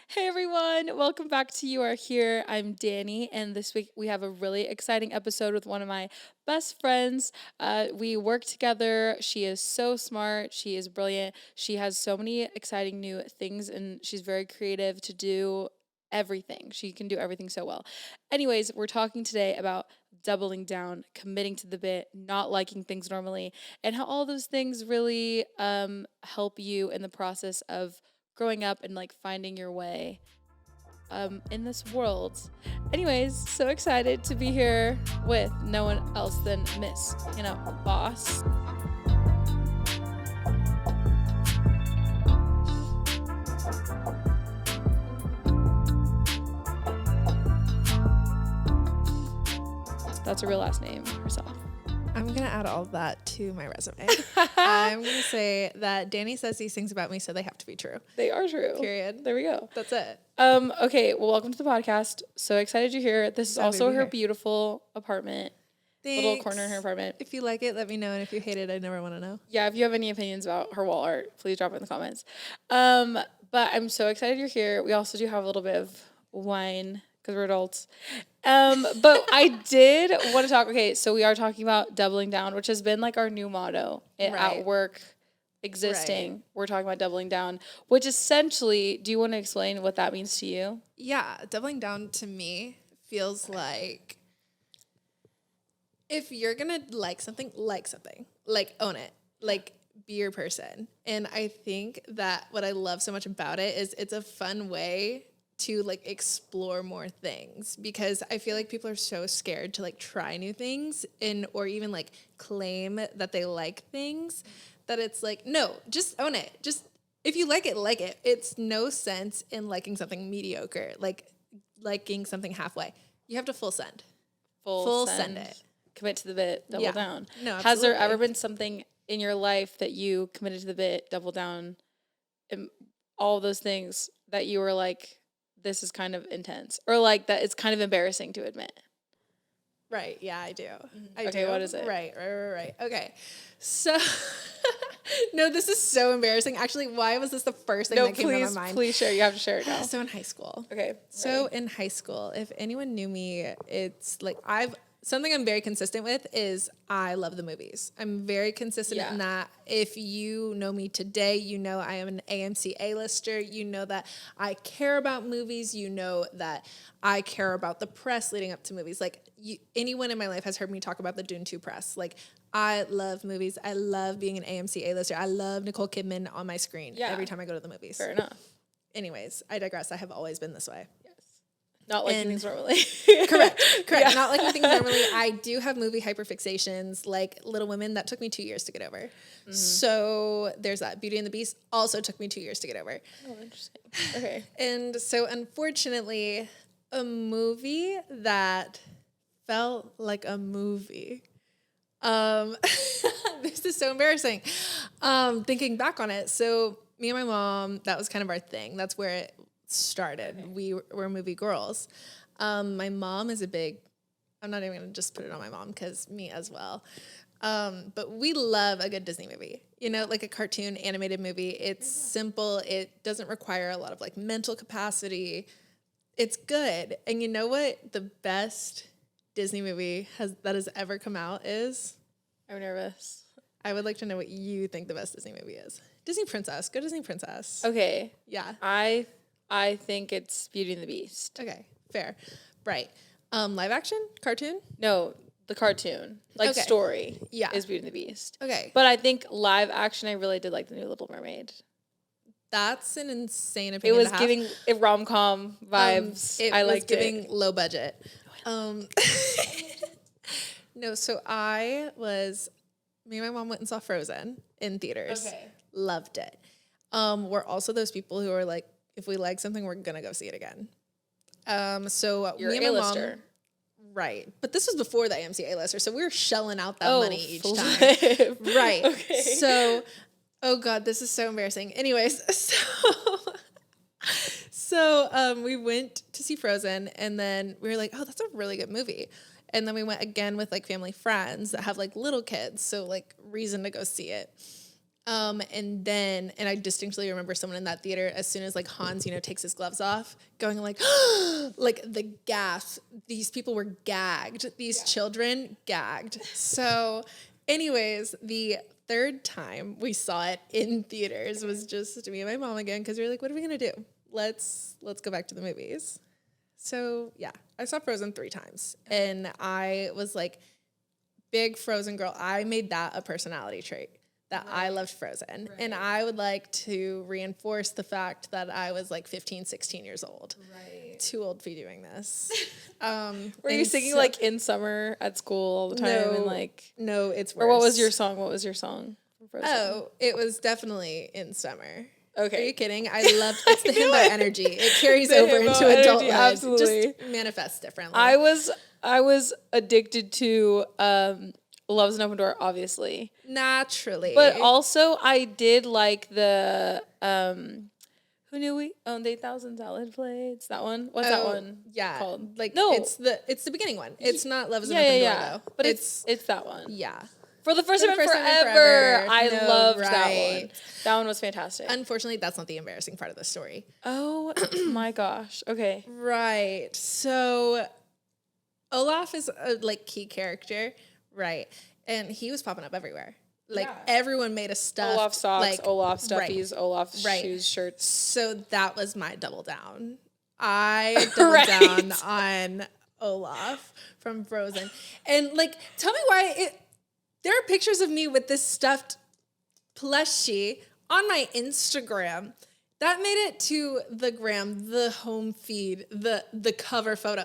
Hey everyone, welcome back to You Are Here. I'm Danny, and this week we have a really exciting episode with one of my best friends. We work together. She is so smart. She is brilliant. She has so many exciting new things, and she's very creative to do everything. She can do everything so well. Anyways, we're talking today about doubling down, committing to the bit, not liking things normally, and how all those things really help you in the process of growing up and like finding your way in this world. Anyways, so excited to be here with no one else than Miss, Boss. That's a real last name herself. I'm going to add all of that to my resume. I'm going to say that Danny says these things about me, so they have to be true. They are true. Period. There we go. That's it. Okay, well, welcome to the podcast. So excited you're here. This is also her beautiful apartment. Thanks. Little corner in her apartment. If you like it, let me know. And if you hate it, I never want to know. Yeah, if you have any opinions about her wall art, please drop it in the comments. But I'm so excited you're here. We also do have a little bit of wine because we're adults. But I did want to talk. Okay, so we are talking about doubling down, which has been like our new motto at work existing. Right. We're talking about doubling down, which essentially, do you want to explain what that means to you? Yeah, doubling down to me feels like if you're going to like something, like own it, like be your person. And I think that what I love so much about it is it's a fun way to like explore more things, because I feel like people are so scared to like try new things or even like claim that they like things, that it's like, no, just own it. Just if you like it, like it. It's no sense in liking something mediocre, like liking something halfway. You have to full send it. Commit to the bit, double down. No, absolutely. Has there ever been something in your life that you committed to the bit, double down, and all those things that you were like, this is kind of intense, or like that it's kind of embarrassing to admit? Right. Yeah, I do. Mm-hmm. Okay, what is it? Right. Okay. So, no, this is so embarrassing. Actually, why was this the first thing that came to my mind? Please share. You have to share it now. So in high school. Okay. So in high school, if anyone knew me, it's like something I'm very consistent with is I love the movies. I'm very consistent in that. If you know me today, you know I am an AMC A-lister. You know that I care about movies. You know that I care about the press leading up to movies. Like anyone in my life has heard me talk about the Dune 2 press. Like I love movies. I love being an AMC A-lister. I love Nicole Kidman on my screen every time I go to the movies. Fair enough. Anyways, I digress. I have always been this way. Not liking things normally. Correct. Yeah. Not liking things normally. I do have movie hyperfixations, like Little Women. That took me 2 years to get over. Mm-hmm. So there's that. Beauty and the Beast also took me 2 years to get over. Oh, interesting. Okay. And so unfortunately, a movie that felt like a movie. This is so embarrassing. Thinking back on it. So me and my mom, that was kind of our thing. That's where it started. Okay. We were movie girls. My mom is I'm not even going to just put it on my mom because me as well. But we love a good Disney movie, like a cartoon animated movie. It's simple. It doesn't require a lot of like mental capacity. It's good. And you know what the best Disney movie that has ever come out is? I'm nervous. I would like to know what you think the best Disney movie is. Disney Princess. Go Disney Princess. Okay. Yeah. I think it's Beauty and the Beast. Okay, fair. Right. Live action? Cartoon? No, the cartoon. Story is Beauty and the Beast. Okay. But I think live action, I really did like the new Little Mermaid. That's an insane opinion. It was giving rom-com vibes. It was giving low budget. No, so me and my mom went and saw Frozen in theaters. Okay. Loved it. We're also those people who are like, if we like something, we're going to go see it again. So you're me and my A-lister. Mom, right. But this was before the AMC A-lister, so we were shelling out that money each time. Right. Okay. So, oh God, this is so embarrassing. Anyways, so we went to see Frozen, and then we were like, oh, that's a really good movie. And then we went again with like family friends that have like little kids, so like reason to go see it. And I distinctly remember someone in that theater, as soon as like Hans, takes his gloves off, going like, like the gasp. These people were gagged. These children gagged. So anyways, the third time we saw it in theaters was just me and my mom again. Cause we were like, what are we going to do? Let's go back to the movies. So yeah, I saw Frozen 3 times and I was like, big Frozen girl. I made that a personality trait. That I loved Frozen. Right. And I would like to reinforce the fact that I was like 15, 16 years old. Right. Too old to be doing this. Were you singing like In Summer at school all the time? No, and like, no, it's worse. Or what was your song? What was your song from Frozen? Oh, it was definitely In Summer. Okay. Are you kidding? I loved it's the himbo energy. It carries over into adulthood. Absolutely. Just manifests differently. I was addicted to Love's an Open Door, obviously. Naturally. But also I did like the Who Knew We Owned 8,000 Salad Plates? That one? What's that one called? Like no. It's the beginning one. It's not Love is an Open Door though. But it's that one. Yeah. For the first time in forever. I loved that one. That one was fantastic. Unfortunately, that's not the embarrassing part of the story. Oh my gosh. Okay. Right. So Olaf is a key character, right? And he was popping up everywhere. Everyone made a stuff. Olaf socks, Olaf stuffies, right, Olaf shoes, shirts. So that was my double down. I doubled down on Olaf from Frozen. And tell me why there are pictures of me with this stuffed plushie on my Instagram. That made it to the gram, the home feed, the cover photo.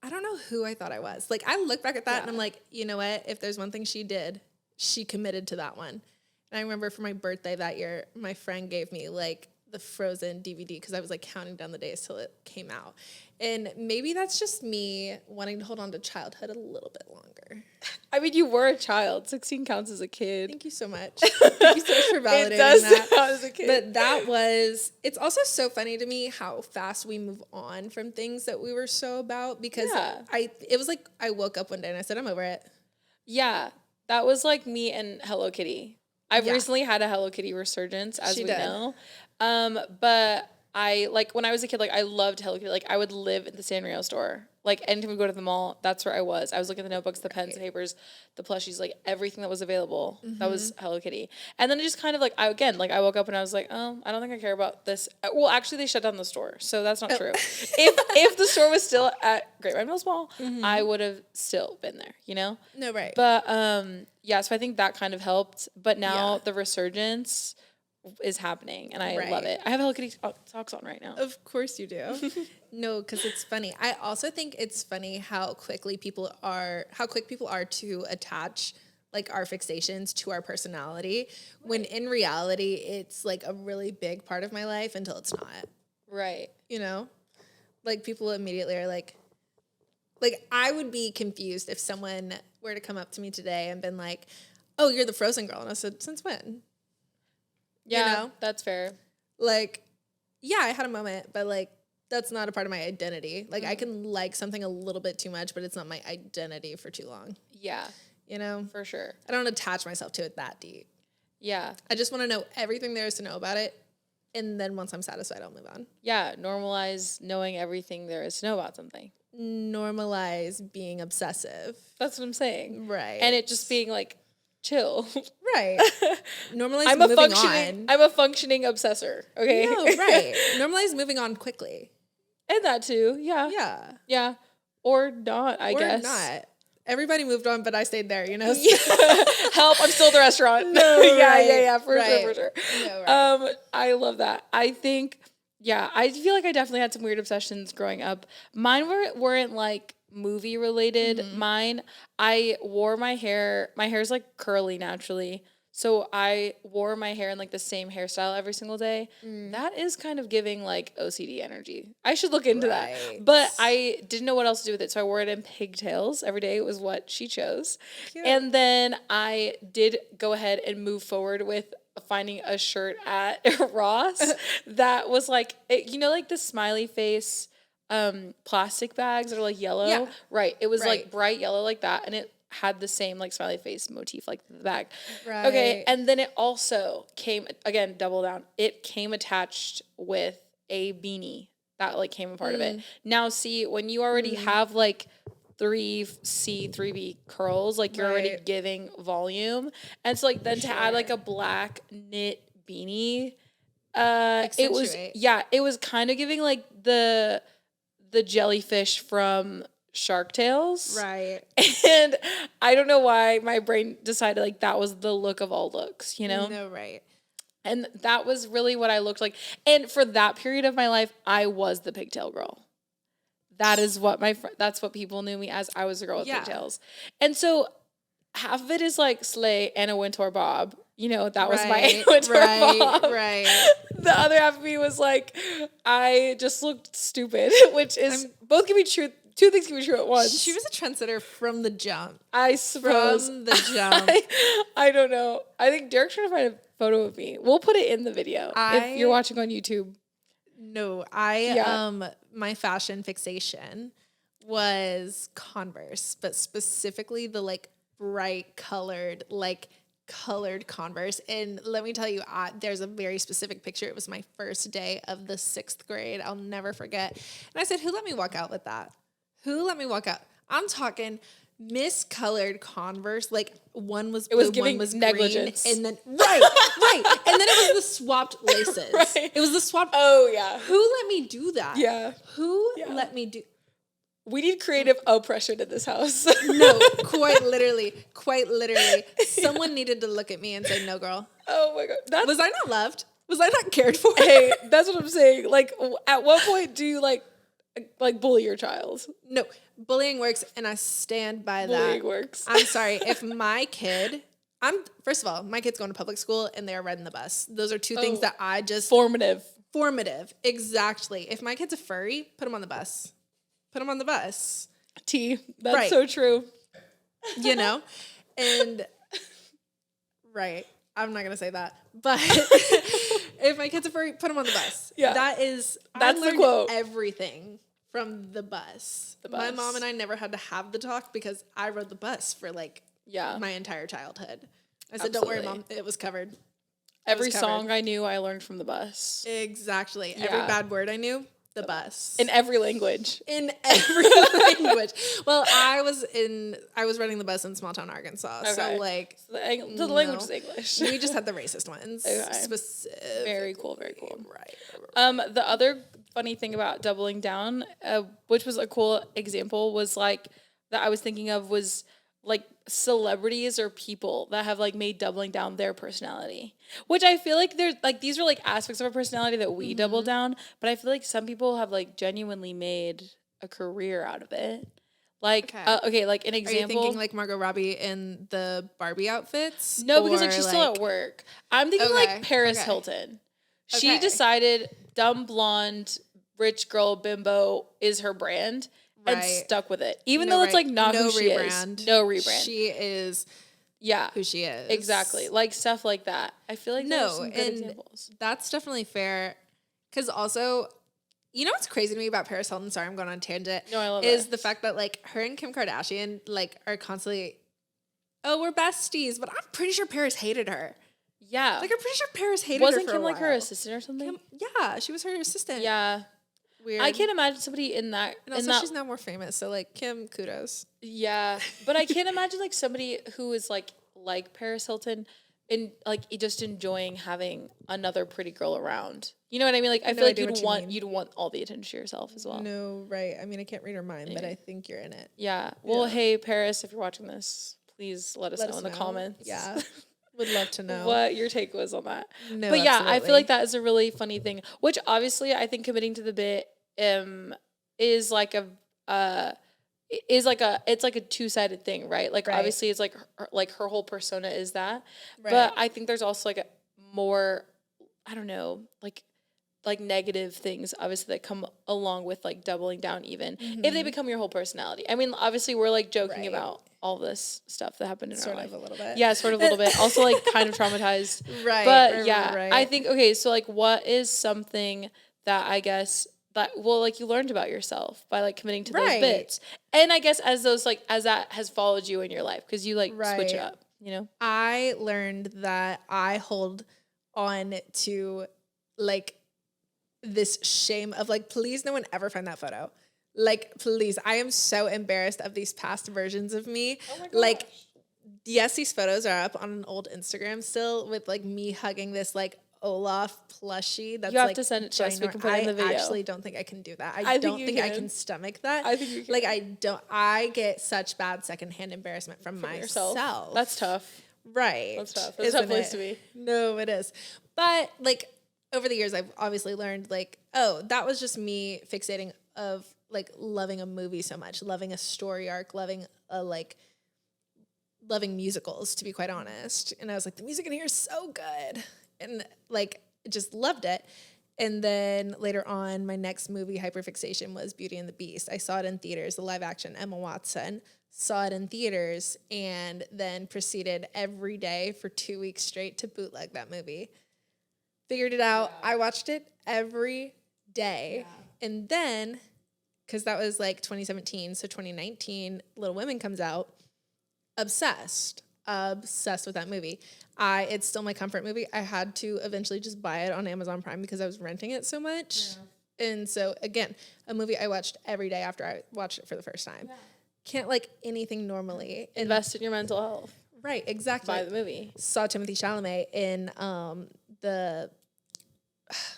I don't know who I thought I was. I look back at that and I'm like, you know what? If there's one thing she did, she committed to that one. And I remember for my birthday that year, my friend gave me the Frozen DVD because I was counting down the days till it came out. And maybe that's just me wanting to hold on to childhood a little bit longer. I mean, you were a child. 16 counts as a kid. Thank you so much. Thank you so much for validating it does that. count as a kid. But it's also so funny to me how fast we move on from things that we were so about because it was I woke up one day and I said, I'm over it. Yeah. That was me and Hello Kitty. I've recently had a Hello Kitty resurgence, as we know. But I when I was a kid, I loved Hello Kitty. I would live at the Sanrio store. Anytime we go to the mall, that's where I was. I was looking at the notebooks, the pens, the papers, the plushies, everything that was available. Mm-hmm. That was Hello Kitty. And then it just kind of I woke up and I was like, oh, I don't think I care about this. Well, actually, they shut down the store, so that's not true. If the store was still at Great Red Mills Mall, I would have still been there, No, right. But, so I think that kind of helped. But now the resurgence is happening and I love it. I have Hello Kitty socks on right now. Of course you do. No, because it's funny. I also think it's funny how quick people are to attach our fixations to our personality when in reality it's a really big part of my life until it's not. Right. People immediately are I would be confused if someone were to come up to me today and been like, oh, you're the Frozen girl. And I said, since when? Yeah, that's fair. I had a moment, but that's not a part of my identity. I can like something a little bit too much, but it's not my identity for too long. Yeah. For sure. I don't attach myself to it that deep. Yeah. I just want to know everything there is to know about it. And then once I'm satisfied, I'll move on. Yeah. Normalize knowing everything there is to know about something. Normalize being obsessive. That's what I'm saying. Right. And it just being chill. Right. Normalize moving on. I'm a functioning obsessor. Okay. No, right. Normalize moving on quickly. And that too. Yeah. Yeah. Yeah. Or not, I guess. Or not. Everybody moved on, but I stayed there, Help, I'm still at the restaurant. No, yeah, for sure. No, right. I love that. I think, I feel I definitely had some weird obsessions growing up. Mine weren't movie related. Mm-hmm. Mine, I wore my hair's curly naturally. So I wore my hair in the same hairstyle every single day. That is kind of giving OCD energy. I should look into that. But I didn't know what else to do with it. So I wore it in pigtails every day. It was what she chose. Cute. And then I did go ahead and move forward with finding a shirt at Ross that was the smiley face plastic bags that are yellow. Yeah. Right. It was bright yellow like that. And it had the same like smiley face motif like the back. Right. Okay, and then it also came again, double down. It came attached with a beanie that like came a part of it. Now see, when you already have like 3C, 3B curls, like you're already giving volume. And so like then to add like a black knit beanie, it was kind of giving like the jellyfish from Shark Tales. Right. And I don't know why my brain decided like that was the look of all looks, you know? No, right. And that was really what I looked like. And for that period of my life, I was the pigtail girl. That is what that's what people knew me as. I was a girl with pigtails. And so half of it is like Slay Anna Wintour Bob. You know, that was my Anna Wintour Bob. Right. The other half of me was like, I just looked stupid, which is both can be true. Two things can be true at once. She was a trendsetter from the jump. I suppose. From the jump. I don't know. I think Derek's trying to find a photo of me. We'll put it in the video if you're watching on YouTube. No, my fashion fixation was Converse, but specifically the like bright colored, like colored Converse. And let me tell you, there's a very specific picture. It was my first day of the 6th grade. I'll never forget. And I said, who let me walk out with that? Who let me walk out? I'm talking miscolored Converse. Like one was blue, one was negligence. Green, and then right. And then it was the swapped laces. Right. It was the swapped. Oh yeah. Who let me do that? Yeah. Who let me do? We need creative oppression in this house. No, quite literally. Someone needed to look at me and say, "No, girl." Oh my God. Was I not loved? Was I not cared for? Hey, that's what I'm saying. Like, at what point do you like bully your child? No, bullying works, and I stand by that. Bullying works. I'm sorry. If my kid, first of all, my kid's going to public school, and they are riding the bus. Those are two things that I just formative, exactly. If my kid's a furry, put him on the bus. That's so true. You know, and right. I'm not gonna say that, but if my kid's a furry, put him on the bus. Yeah, that's the quote. Everything from the bus. My mom and I never had to have the talk because I rode the bus for like my entire childhood. I said, "Don't worry, Mom, it was covered." Every song I knew, I learned from the bus. Exactly. Yeah. Every bad word I knew, the bus. In every language. Well, I was running the bus in small town Arkansas. Okay. So like the language is English. We just had the racist ones. Okay. Specific. Very cool. Right. The other funny thing about doubling down, which was a cool example, was like that I was thinking of was like celebrities or people that have like made doubling down their personality, which I feel like there's like these are like aspects of our personality that we double down, but I feel like some people have like genuinely made a career out of it. Like like an example. Are you thinking like Margot Robbie in the Barbie outfits? No, because like she's still at work. I'm thinking like Paris Hilton. She decided dumb blonde rich girl bimbo is her brand. And stuck with it. Even though it's like not who she is. No rebrand. She is who she is. Exactly. Like stuff like that. I feel like there's some good examples. That's definitely fair. Because also, you know what's crazy to me about Paris Hilton? Sorry, I'm going on a tangent. No, I love is the fact that like her and Kim Kardashian like are constantly, we're besties. But I'm pretty sure Paris hated her. Yeah. Like I'm pretty sure Paris hated Wasn't her for Kim a like while. her assistant or something? Kim, she was her assistant. Yeah. Weird. I can't imagine somebody in that. And also, she's now more famous, so like Kim, kudos. Yeah, but I can't imagine like somebody who is like Paris Hilton, and like just enjoying having another pretty girl around. You know what I mean? Like I feel like you'd want all the attention to yourself as well. No, right? I mean, I can't read her mind, but I think you're in it. Yeah. Well, hey Paris, if you're watching this, please let us know in the comments. Yeah. Would love to know what your take was on that. No, but yeah, absolutely. I feel like that is a really funny thing, which obviously I think committing to the bit is like a two-sided thing, right? Like obviously it's like her whole persona is that, but I think there's also like a more, I don't know, like negative things obviously that come along with like doubling down even if they become your whole personality. I mean, obviously we're like joking about all this stuff that happened in our life. Sort of a little bit. Yeah, sort of a little bit. Also like kind of traumatized. Right. But I think, okay, so like what is something that I guess like you learned about yourself by like committing to those Right. bits. And I guess as that has followed you in your life, because you like switch it Right. up, you know? I learned that I hold on to like this shame of like, please no one ever find that photo. Like, please, I am so embarrassed of these past versions of me. Oh my gosh. Like, yes, these photos are up on an old Instagram still with like me hugging this like Olaf plushie. That's You have like to send it to us. We can put it in the video. I actually don't think I can do that. I think don't you think I can. can stomach that. I think you can. Like I get such bad secondhand embarrassment from yourself. myself. That's tough. Right. That's tough. That's a tough place to be. No, it is. But like over the years, I've obviously learned like, oh, that was just me fixating of like loving a movie so much, loving a story arc, loving musicals, to be quite honest. And I was like, the music in here is so good. And like, just loved it. And then later on, my next movie, hyperfixation, was Beauty and the Beast. I saw it in theaters, the live action, Emma Watson. Saw it in theaters, and then proceeded every day for 2 weeks straight to bootleg that movie. Figured it out. Yeah. I watched it every day. Yeah. And then, because that was like 2017, so 2019, Little Women comes out. Obsessed with that movie. It's still my comfort movie. I had to eventually just buy it on Amazon Prime because I was renting it so much. Yeah. And so, again, a movie I watched every day after I watched it for the first time. Yeah. Can't like anything normally. Invest in your mental health. Right, exactly. Buy the movie. Saw Timothée Chalamet in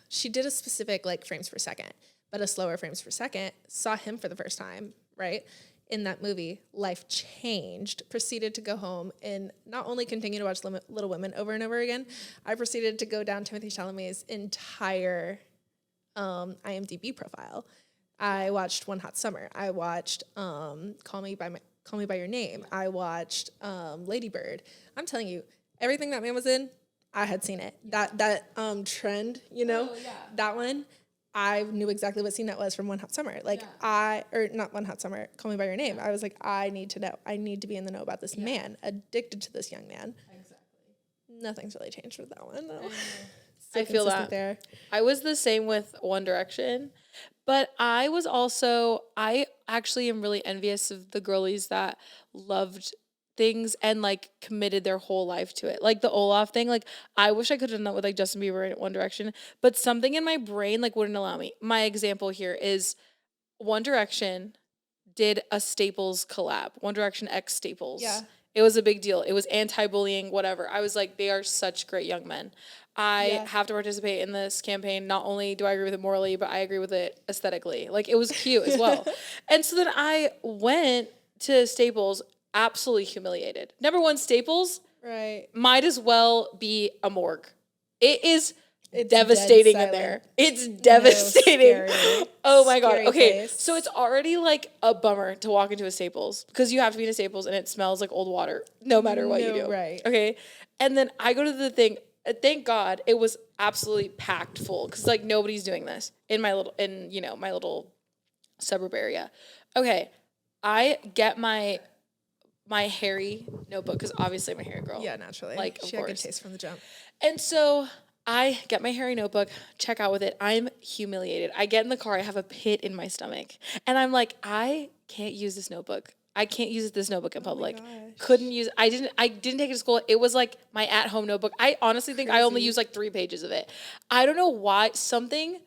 she did a specific like frames per second, but a slower frames per second. Saw him for the first time, right? In that movie, life changed. Proceeded to go home and not only continue to watch Little Women over and over again, I proceeded to go down Timothée Chalamet's entire IMDb profile. I watched One Hot Summer. I watched Call Me by Your Name. I watched Lady Bird. I'm telling you, everything that man was in, I had seen it. That trend, you know, that one. I knew exactly what scene that was from One Hot Summer. Like not One Hot Summer, Call Me by Your Name. I was like, I need to know. I need to be in the know about this man, addicted to this young man. Exactly. Nothing's really changed with that one, though. I feel that. There. I was the same with One Direction, but I actually am really envious of the girlies that loved things and like committed their whole life to it. Like the Olaf thing, like I wish I could have done that with like Justin Bieber in One Direction, but something in my brain like wouldn't allow me. My example here is One Direction did a Staples collab, One Direction X Staples. Yeah. It was a big deal. It was anti-bullying, whatever. I was like, they are such great young men. I have to participate in this campaign. Not only do I agree with it morally, but I agree with it aesthetically. Like, it was cute as well. And so then I went to Staples, absolutely humiliated. Number one, Staples might as well be a morgue. It's devastating in there. It's devastating. Oh my God. Okay. Place. So it's already like a bummer to walk into a Staples because you have to be in a Staples and it smells like old water no matter what you do. Right. Okay. And then I go to the thing. Thank God it was absolutely packed full because like nobody's doing this in my little suburb area. Okay. I get my hairy notebook because obviously I'm a hairy girl. Yeah, naturally. Like, she had good taste from the jump. And so I get my hairy notebook, check out with it. I'm humiliated. I get in the car. I have a pit in my stomach. And I'm like, I can't use this notebook. I can't use this notebook in public. Couldn't use I didn't take it to school. It was like my at-home notebook. I honestly think I only used like 3 pages of it. I don't know why. Something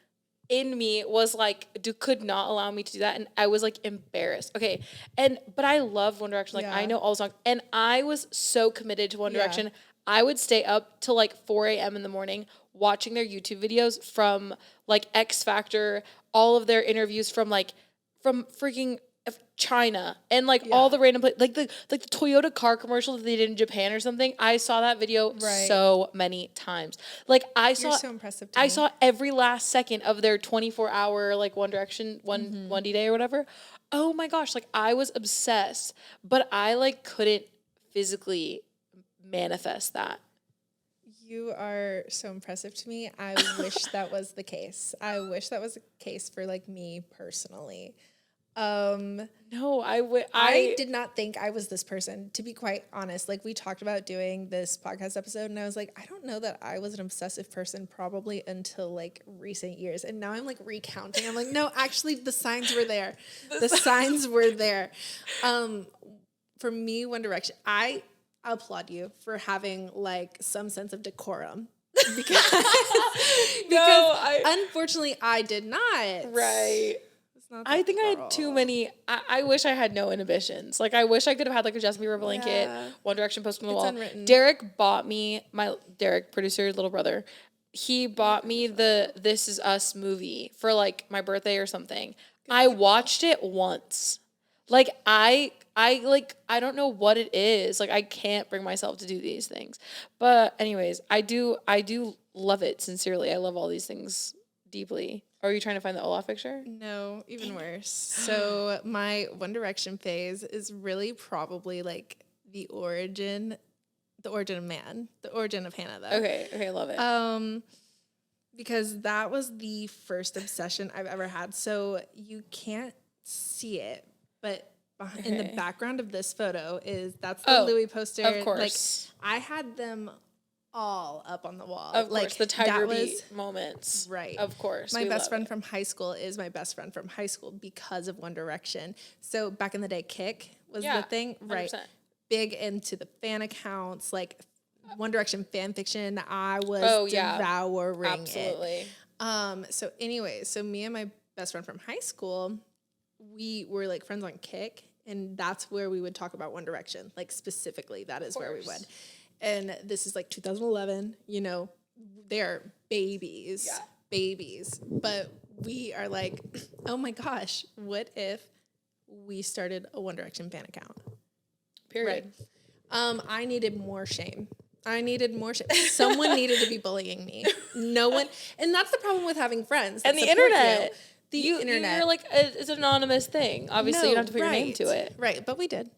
in me was like, could not allow me to do that. And I was like embarrassed. Okay. But I loved One Direction. Like I know all the songs. And I was so committed to One Direction. I would stay up till like 4 a.m. in the morning watching their YouTube videos from like X Factor, all of their interviews from freaking China and like all the random like the Toyota car commercial that they did in Japan or something. I saw that video so many times. Like You're so impressive to me. Saw every last second of their 24-hour like One Direction one D day or whatever. Oh my gosh, like I was obsessed, but I like couldn't physically manifest that. You are so impressive to me. I wish that was the case. I wish that was the case for like me personally. No, I did not think I was this person, to be quite honest. Like, we talked about doing this podcast episode, and I was like, I don't know that I was an obsessive person probably until like recent years. And now I'm like recounting. I'm like, no, actually, the signs were there. The signs were there. For me, One Direction, I applaud you for having like some sense of decorum. because unfortunately, I did not. Right. I think I had too many. I wish I had no inhibitions. Like, I wish I could have had like a Justin Bieber blanket, One Direction poster on the wall. Unwritten. Derek bought me, Derek, producer, little brother, he bought me the This Is Us movie for like my birthday or something. I watched it once. Like, I don't know what it is. Like, I can't bring myself to do these things. But anyways, I do love it sincerely. I love all these things deeply. Are you trying to find the Olaf picture? No, even worse. So my One Direction phase is really probably like the origin of man, the origin of Hannah, though. Okay, I love it. Because that was the first obsession I've ever had. So you can't see it, but in the background of this photo that's the Louis poster. Of course. Like, I had them all up on the wall. Of like, course, the Tiger Beat moments. Right. Of course. My best friend from high school is my best friend from high school because of One Direction. So back in the day, Kik was the thing. 100%. Right. Big into the fan accounts, like One Direction fan fiction. I was devouring Absolutely. it. So anyways, so me and my best friend from high school, we were like friends on Kik, and that's where we would talk about One Direction. Like, specifically, that is where we would. And this is like 2011, you know, they're babies, but we are like, oh my gosh, what if we started a One Direction fan account? Period. Right. I needed more shame. Someone needed to be bullying me. No one, and that's the problem with having friends. And the internet. The internet. You're like, it's an anonymous thing. Obviously, you don't have to put your name to it. Right, but we did.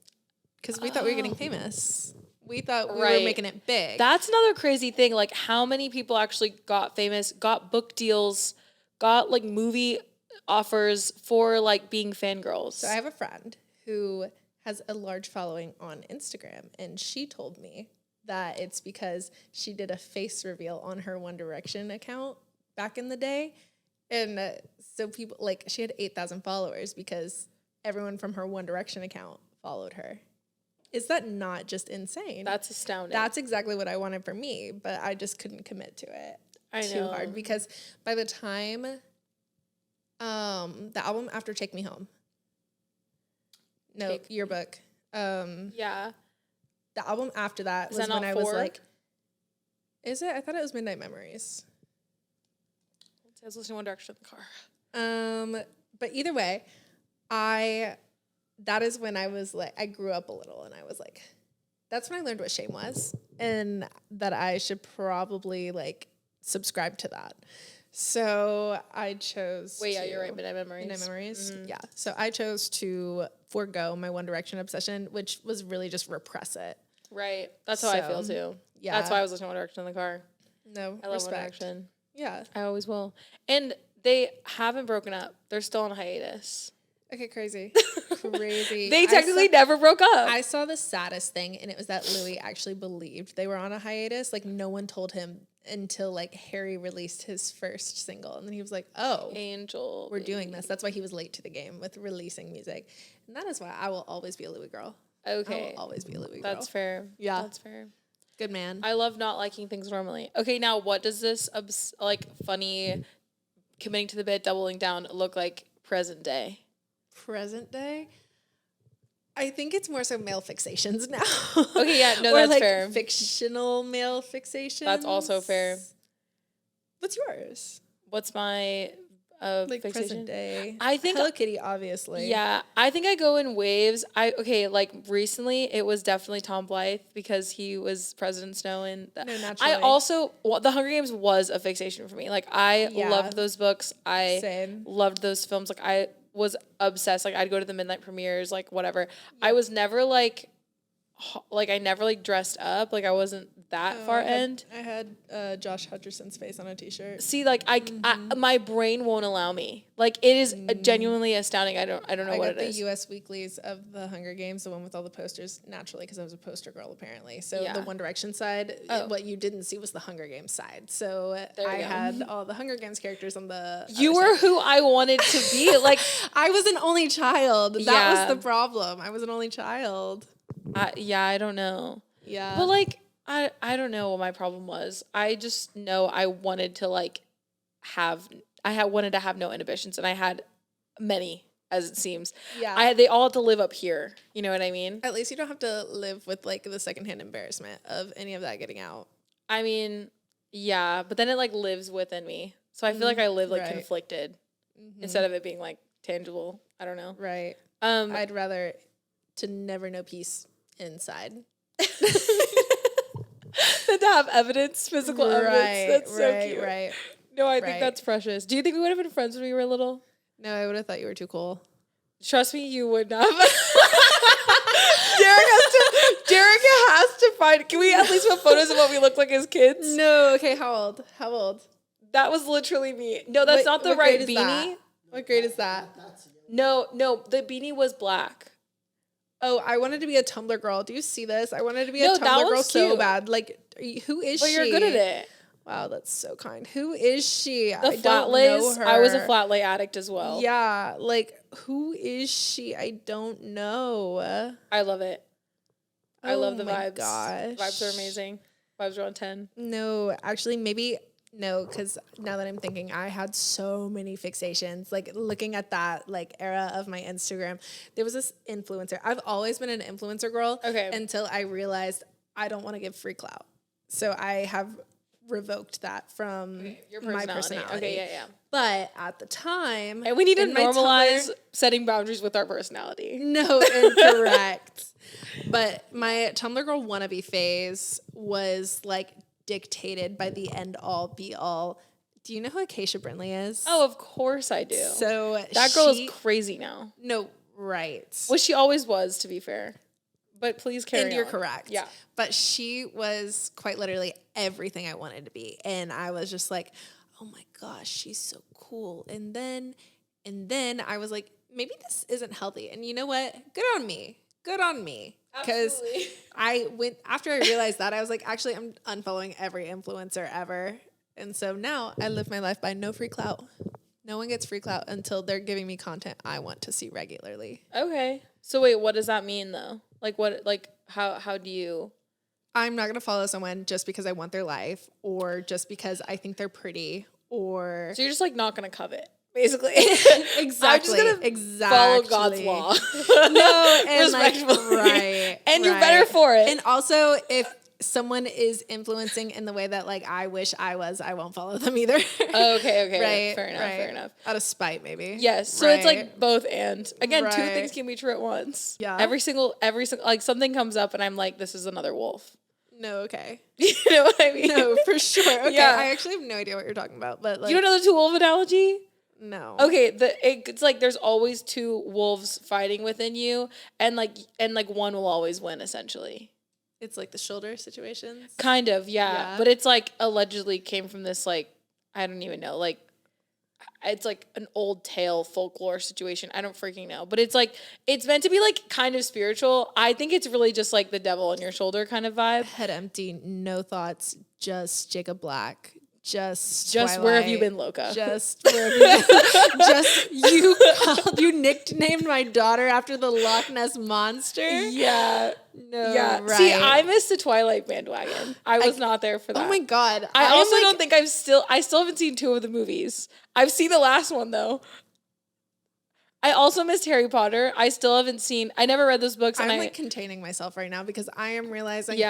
Because we thought we were getting famous. We thought we were making it big. That's another crazy thing. Like, how many people actually got famous, got book deals, got like movie offers for like being fangirls? So I have a friend who has a large following on Instagram, and she told me that it's because she did a face reveal on her One Direction account back in the day. And so people, like, she had 8,000 followers because everyone from her One Direction account followed her. Is that not just insane? That's astounding. That's exactly what I wanted for me, but I just couldn't commit to it too hard because by the time the album after Take Me Home, Yearbook, the album after that was when I was like, is it? I thought it was Midnight Memories. I was listening to One Direction in the car. But either way, that is when I was like, I grew up a little, and I was like, that's when I learned what shame was, and that I should probably like subscribe to that. So I chose. You're right. Midnight Memories. Midnight Memories. Mm-hmm. Yeah. So I chose to forego my One Direction obsession, which was really just repress it. Right. That's how I feel too. Yeah. That's why I was listening to One Direction in the car. No, I love One Direction. Yeah. I always will. And they haven't broken up. They're still on hiatus. Okay, crazy. Crazy. They technically never broke up. I saw the saddest thing, and it was that Louis actually believed they were on a hiatus. Like, no one told him until, like, Harry released his first single. And then he was like, oh, Angel, we're doing this. That's why he was late to the game with releasing music. And that is why I will always be a Louis girl. Okay. I will always be a Louis girl. That's fair. Yeah. That's fair. Good man. I love not liking things normally. Okay, now what does this, funny committing to the bit, doubling down look like present day? Present day? I think it's more so male fixations now. Okay, yeah, no, or that's like fair. Fictional male fixations. That's also fair. What's yours? What's my like fixation? Present day? I think Hello Kitty, obviously. Yeah, I think I go in waves. Recently it was definitely Tom Blythe because he was President Snow, and naturally. I also The Hunger Games was a fixation for me. Like, I loved those books. Same. Loved those films. Like, I was obsessed. Like, I'd go to the midnight premieres, like whatever. I was never I never dressed up. Like, I wasn't that far end. I had Josh Hutcherson's face on a t-shirt. See, like I my brain won't allow me. Like it is genuinely astounding. I don't know what it is. I got the U.S. weeklies of the Hunger Games, the one with all the posters, naturally, because I was a poster girl, apparently. So the One Direction side, what you didn't see was the Hunger Games side. So I had all the Hunger Games characters on the You were side. who I wanted to be. Like I was an only child. That was the problem. I was an only child. I don't know. Yeah. But like I don't know what my problem was. I just know I wanted to like wanted to have no inhibitions, and I had many, as it seems. Yeah. They all had to live up here. You know what I mean? At least you don't have to live with like the secondhand embarrassment of any of that getting out. I mean, yeah, but then it like lives within me. So I feel like I live like conflicted instead of it being like tangible. I don't know. Right. I'd rather to never know peace inside. Than to have evidence, physical evidence. That's so cute. Right. No, I think that's precious. Do you think we would have been friends when we were little? No, I would have thought you were too cool. Trust me, you would not. Derek has to find. Can we at least put photos of what we look like as kids? No. Okay. How old? That was literally me. No, that's not the right beanie. That? What grade is that? No, the beanie was black. Oh, I wanted to be a Tumblr girl. Do you see this? I wanted to be a Tumblr girl so bad. Like, who is she? But you're good at it. Wow, that's so kind. Who is she? I don't know her. I was a flat lay addict as well. Yeah, like, who is she? I don't know. I love it. I love the vibes. Gosh. Vibes are amazing. Vibes are on 10. No, actually, maybe... No, because now that I'm thinking, I had so many fixations. Like, looking at that, like, era of my Instagram, there was this influencer. I've always been an influencer girl until I realized I don't want to give free clout. So I have revoked that from my personality. Okay, yeah. But at the time... And we need to normalize setting boundaries with our personality. No, incorrect. But my Tumblr girl wannabe phase was, like... dictated by the end all be all. Do you know who Acacia Brindley is? Oh, of course I do. So that girl is crazy now. No, right. Well, she always was, to be fair. But please carry on. And you're correct. Yeah. But she was quite literally everything I wanted to be. And I was just like, oh my gosh, she's so cool. And then I was like, maybe this isn't healthy. And you know what? Good on me. Because after I realized that, I was like, actually, I'm unfollowing every influencer ever. And so now I live my life by no free clout. No one gets free clout until they're giving me content I want to see regularly. Okay. So wait, what does that mean though? Like what, like how do you? I'm not going to follow someone just because I want their life or just because I think they're pretty or. So you're just like not going to covet. Basically, exactly. I'm just gonna follow God's law. No, and respectfully, right, and you're better for it. And also, if someone is influencing in the way that like I wish I was, I won't follow them either. Okay, right, fair enough. Out of spite, maybe. Yes, so it's like both and. Again, two things can be true at once. Yeah. Every single like something comes up, and I'm like, this is another wolf. No, okay. You know what I mean? No, for sure. Okay, yeah. I actually have no idea what you're talking about, but like, you don't know the two wolf analogy? No. Okay, it's like there's always two wolves fighting within you, and like one will always win essentially. It's like the shoulder situations. Kind of, yeah. But it's like allegedly came from this like I don't even know, like it's like an old tale folklore situation. I don't freaking know, but it's like it's meant to be like kind of spiritual. I think it's really just like the devil on your shoulder kind of vibe. Head empty, no thoughts, just Jacob Black. Just Twilight. Where have you been, Loca? Just where have you been? Just you nicknamed my daughter after the Loch Ness monster. Yeah, no, yeah. Right. See, I missed the Twilight bandwagon. I was not there for that. Oh my god! I also don't think I still haven't seen 2 of the movies. I've seen the last one though. I also missed Harry Potter. I still haven't seen. I never read those books. I'm like containing myself right now because I am realizing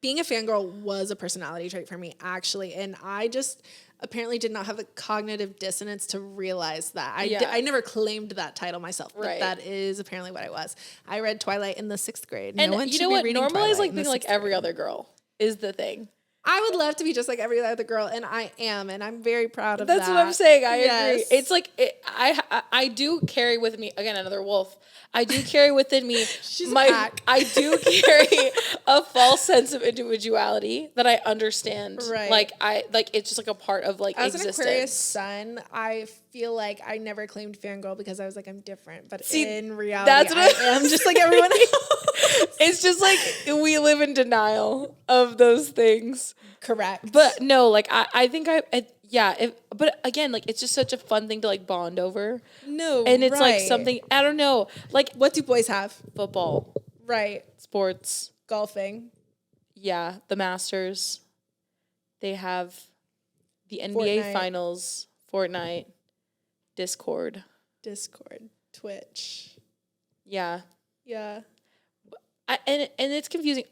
being a fangirl was a personality trait for me, actually. And I just apparently did not have the cognitive dissonance to realize that. I never claimed that title myself, but that is apparently what I was. I read Twilight in the 6th grade. And no one you should know be what? reading Normalize Twilight like being like every other girl is the thing. I would love to be just like every other girl, and I am, and I'm very proud of that. That's what I'm saying. I agree. It's like I do carry with me, again, another wolf. I do carry within me I do carry a false sense of individuality that I understand. Right. Like it's just like a part of like As existence. an Aquarius sun, I feel like I never claimed fangirl because I was like, I'm different. But in reality, that's what I am just like everyone else. It's just like we live in denial of those things. Correct. But no, like I think but again, like it's just such a fun thing to like bond over. No, and it's like something, I don't know, like what do boys have? Football, right? Sports, golfing. Yeah, the Masters. They have the NBA Finals, Fortnite, Discord, Twitch. Yeah. And it's confusing.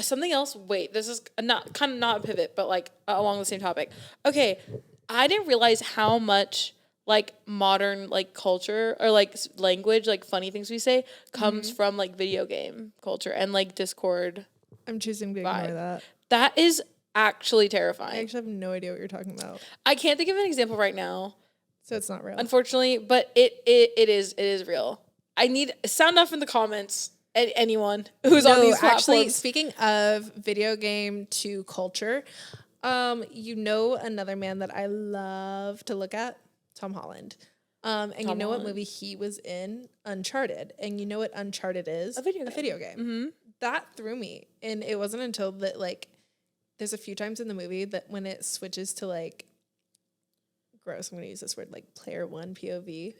Something else. Wait, this is not a pivot, but like along the same topic. Okay, I didn't realize how much like modern like culture or like language, like funny things we say, comes from like video game culture and like Discord. I'm choosing to ignore that. That is actually terrifying. I actually have no idea what you're talking about. I can't think of an example right now. So it's not real, unfortunately, but it is real. I need sound off in the comments. Anyone who's on these platforms. Actually, speaking of video game to culture, another man that I love to look at, Tom Holland. And you know what movie he was in? Uncharted. And you know what Uncharted is? A video game. Mm-hmm. That threw me. And it wasn't until that, like, there's a few times in the movie that when it switches to, like, gross, I'm going to use this word, like player one POV.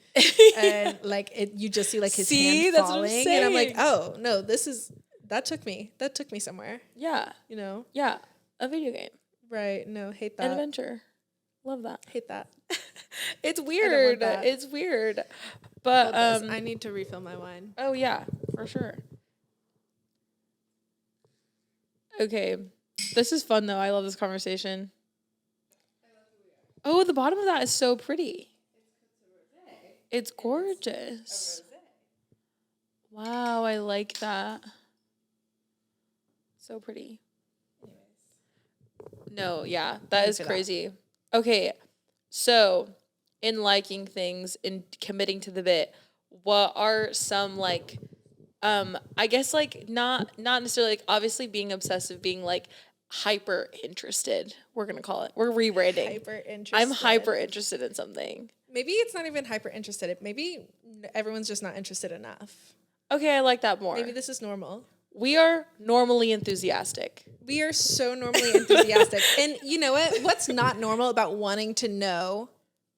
And like you just see like his hand that's falling. What I'm saying. And I'm like, oh no, that took me somewhere. Yeah. You know? Yeah. A video game. Right. No, hate that. An adventure. Love that. Hate that. It's weird. It's weird. But I need to refill my wine. Oh yeah, for sure. Okay. This is fun though. I love this conversation. Oh, the bottom of that is so pretty. It's gorgeous. Wow, I like that. So pretty. No, yeah, that is crazy. Okay, so in liking things, in committing to the bit, what are some like, I guess like not necessarily like obviously being obsessive, being like hyper interested. We're gonna call it. We're rebranding. Hyper interested. I'm hyper interested in something. Maybe it's not even hyper interested. Maybe everyone's just not interested enough. Okay, I like that more. Maybe this is normal. We are normally enthusiastic. We are so normally enthusiastic. And you know what? What's not normal about wanting to know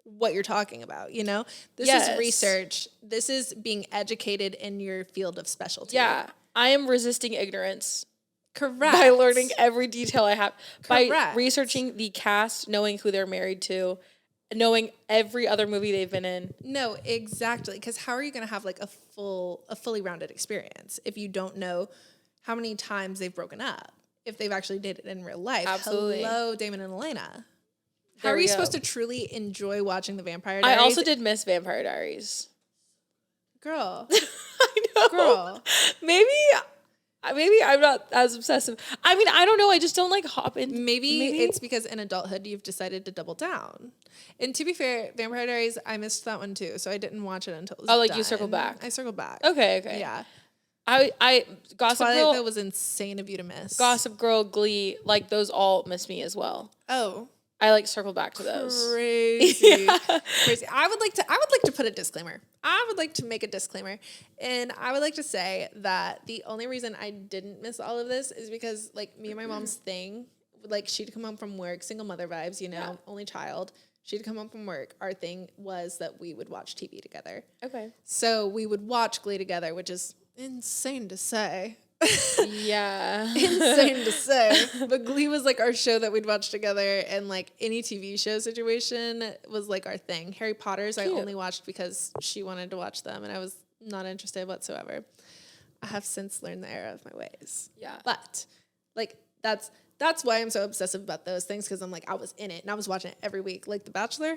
what you're talking about, you know? This is research. This is being educated in your field of specialty. Yeah. I am resisting ignorance. Correct. By learning every detail I have. Correct. By researching the cast, knowing who they're married to, knowing every other movie they've been in. No, exactly. Because how are you going to have like a fully rounded experience if you don't know how many times they've broken up, if they've actually dated in real life? Absolutely. Hello, Damon and Elena. How are you supposed to truly enjoy watching the Vampire Diaries? I also did miss Vampire Diaries. Girl. I know. Girl. Maybe I'm not as obsessive. I mean, I don't know. I just don't like hop in. Maybe it's because in adulthood you've decided to double down. And to be fair, Vampire Diaries, I missed that one too, so I didn't watch it until it was done. You circled back. I circled back. Okay. Yeah. I Gossip Twilight, Girl. that was insane of you to miss. Gossip Girl, Glee, like those all miss me as well. Oh. I like circled back to those. Crazy. Crazy. I would like to put a disclaimer. I would like to make a disclaimer. And I would like to say that the only reason I didn't miss all of this is because like me and my mom's thing, like she'd come home from work, single mother vibes, you know, only child. She'd come home from work. Our thing was that we would watch TV together. Okay. So we would watch Glee together, which is insane to say. Yeah. Insane to say. But Glee was like our show that we'd watch together, and like any TV show situation was like our thing. Harry Potter's I only watched because she wanted to watch them and I was not interested whatsoever. I have since learned the error of my ways. Yeah. But like that's why I'm so obsessive about those things, because I'm like I was in it and I was watching it every week. Like The Bachelor,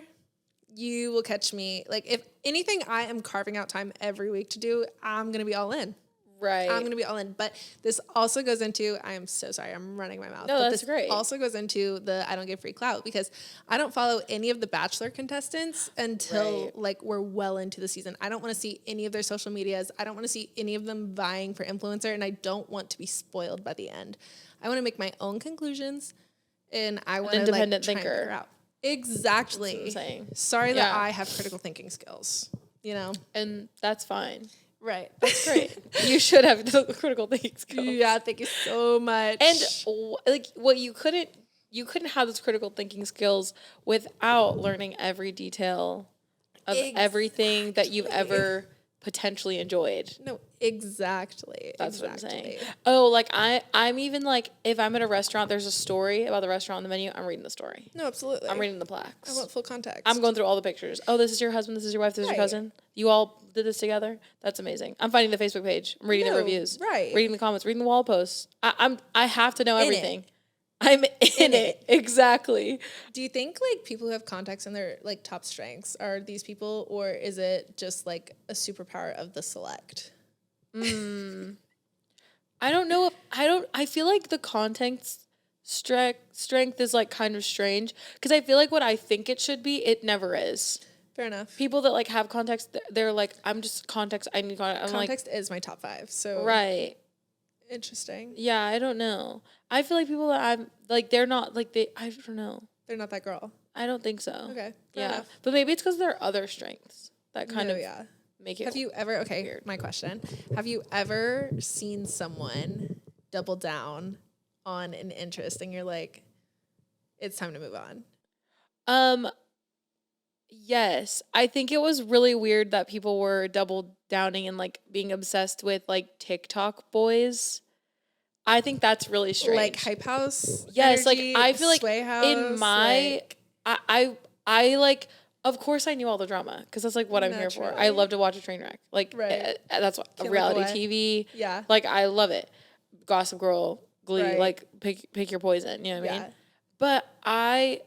you will catch me. Like if anything I am carving out time every week to do, I'm gonna be all in. Right. I'm going to be all in. But this also goes into, I am so sorry, I'm running my mouth. No, but that's this great. also goes into the I don't give free clout because I don't follow any of the Bachelor contestants until Right. like we're well into the season. I don't want to see any of their social medias. I don't want to see any of them vying for influencer, and I don't want to be spoiled by the end. I want to make my own conclusions, and I want to like try and independent thinker. figure out. Exactly. That's what I'm saying. Sorry that Yeah. I have critical thinking skills, you know? And that's fine. Right. That's great. You should have critical thinking skills. Yeah, thank you so much. And like what you couldn't have those critical thinking skills without learning every detail of everything that you've ever potentially enjoyed. No, exactly. That's what I'm saying. Oh, like I'm even like, if I'm at a restaurant, there's a story about the restaurant on the menu, I'm reading the story. No, absolutely. I'm reading the plaques. I want full context. I'm going through all the pictures. Oh, this is your husband, this is your wife, this is your cousin. You all did this together? That's amazing. I'm finding the Facebook page. I'm reading the reviews. Right. Reading the comments, reading the wall posts. I have to know everything. I'm in it. Exactly. Do you think like people who have context in their like top strengths are these people, or is it just like a superpower of the select? I don't know I feel like the context strength is like kind of strange because I feel like what I think it should be, it never is. Fair enough. People that like have context, they're like, I'm just context. I need context. I'm Context is my top 5. So right. Interesting. Yeah, I don't know. I feel like people that I'm like, they're not like I don't know. They're not that girl. I don't think so. Okay. Yeah. Enough. But maybe it's because there are other strengths that kind of make it. Have you ever, okay, my question. Have you ever seen someone double down on an interest and you're like, it's time to move on? Yes. I think it was really weird that people were double downing and like being obsessed with like TikTok boys. I think that's really strange. Like Hype House? Yes, energy, like I feel like Sway House, in my like, I like, of course I knew all the drama because that's like what I'm here for. I love to watch a train wreck. Like that's what reality TV. Yeah. Like I love it. Gossip Girl, Glee, like pick your poison, you know what I mean? But I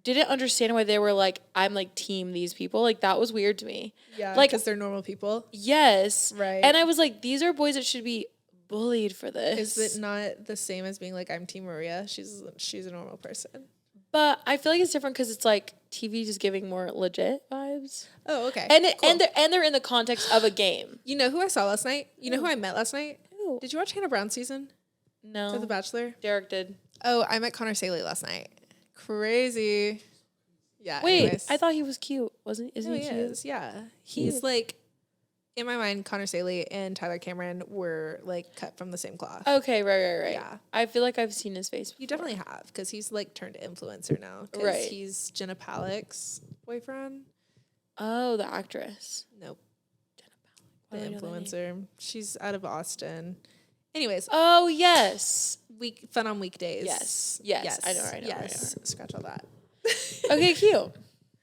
didn't understand why they were like, I'm like team these people. Like that was weird to me. Yeah, like because they're normal people. Yes. Right. And I was like, these are boys that should be bullied for this. Is it not the same as being like, I'm Team Maria? She's a normal person. But I feel like it's different because it's like TV just giving more legit vibes. Oh, okay. And they're in the context of a game. You know who I saw last night? You know who I met last night? Who? Did you watch Hannah Brown's season? No. For The Bachelor? Derek did. Oh, I met Connor Saley last night. Crazy. Yeah. Wait, anyways. I thought he was cute. Isn't he cute? Is, yeah. He's like, in my mind, Connor Saley and Tyler Cameron were like cut from the same cloth. Okay, right. Yeah. I feel like I've seen his face before. You definitely have, because he's like turned influencer now. Right. He's Jenna Palik's boyfriend. Oh, the actress. Nope. Jenna Palik. The influencer. She's out of Austin. Anyways. Oh, yes. Fun on weekdays. Yes. I know. Scratch all that. Okay, cute.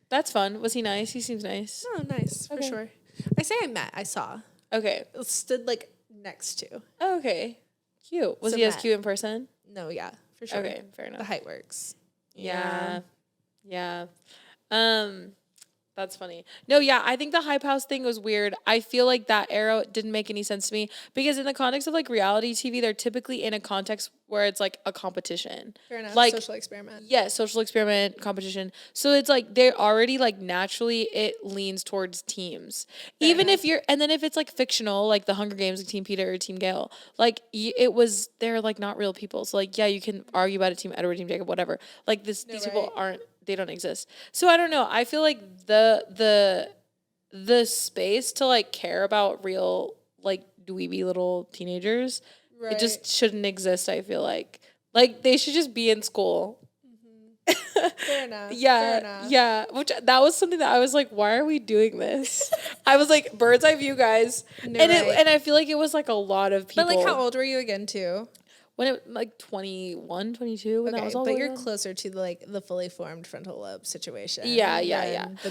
That's fun. Was he nice? He seems nice. Oh, nice. For sure. I say I met. I saw. Okay. Stood like next to. Oh, okay. Cute. Was he as cute in person? No, yeah. For sure. Okay, fair enough. The height works. Yeah. That's funny. No, yeah, I think the Hype House thing was weird. I feel like that era didn't make any sense to me because in the context of like reality TV, they're typically in a context where it's like a competition. Fair enough. Like social experiment. Yeah, social experiment, competition. So it's like they're already like naturally it leans towards teams. Even if and then if it's like fictional, like the Hunger Games, like Team Peter or Team Gale, like they're like not real people. So like, yeah, you can argue about it, Team Edward, Team Jacob, whatever. Like these people they don't exist. So I don't know. I feel like the space to like care about real like dweeby little teenagers, it just shouldn't exist. I feel like they should just be in school. Fair enough. Yeah. Which that was something that I was like, why are we doing this? I was like, bird's eye view, guys. And I feel like it was like a lot of people. But like, how old were you again too? When it like 21, 22, when that was all but going you're on. Closer to the fully formed frontal lobe situation. Yeah.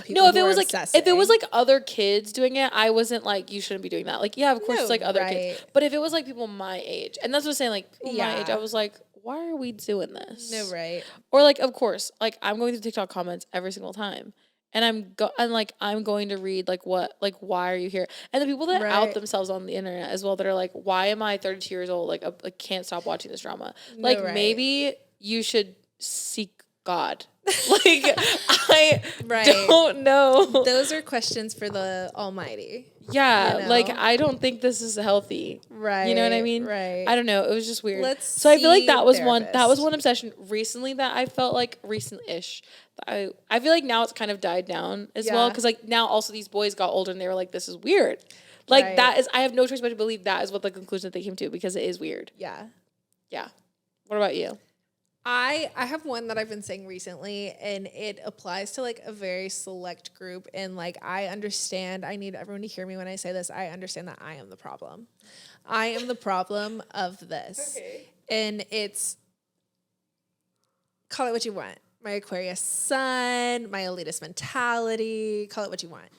No, if it was like other kids doing it, I wasn't like, you shouldn't be doing that. Like, yeah, of course it's like other kids. But if it was like people my age, and that's what I'm saying, like people my age, I was like, why are we doing this? No, right. Or like, of course, like I'm going through TikTok comments every single time. And I'm going to read like what, like, why are you here? And the people that out Right. themselves on the internet as well that are like, why am I 32 years old? Like, can't stop watching this drama. No, Like, right. maybe you should seek God. Like, I Right. don't know. Those are questions for the Almighty. Yeah, You know? like, I don't think this is healthy. Right. You know what I mean? Right. I don't know. It was just weird. Let's so I feel like see that was one therapist. obsession recently that I felt like recent-ish. I feel like now it's kind of died down as well, Yeah. because like now also these boys got older and they were like, this is weird. Like Right. that is, I have no choice but to believe that is what the conclusion that they came to, because it is weird. Yeah. Yeah. What about you? I have one that I've been saying recently, and it applies to like a very select group. And like, I understand, I need everyone to hear me when I say this. I understand that I am the problem. I am the problem of this. Okay. And it's, call it what you want. My Aquarius sun, my elitist mentality, call it what you want.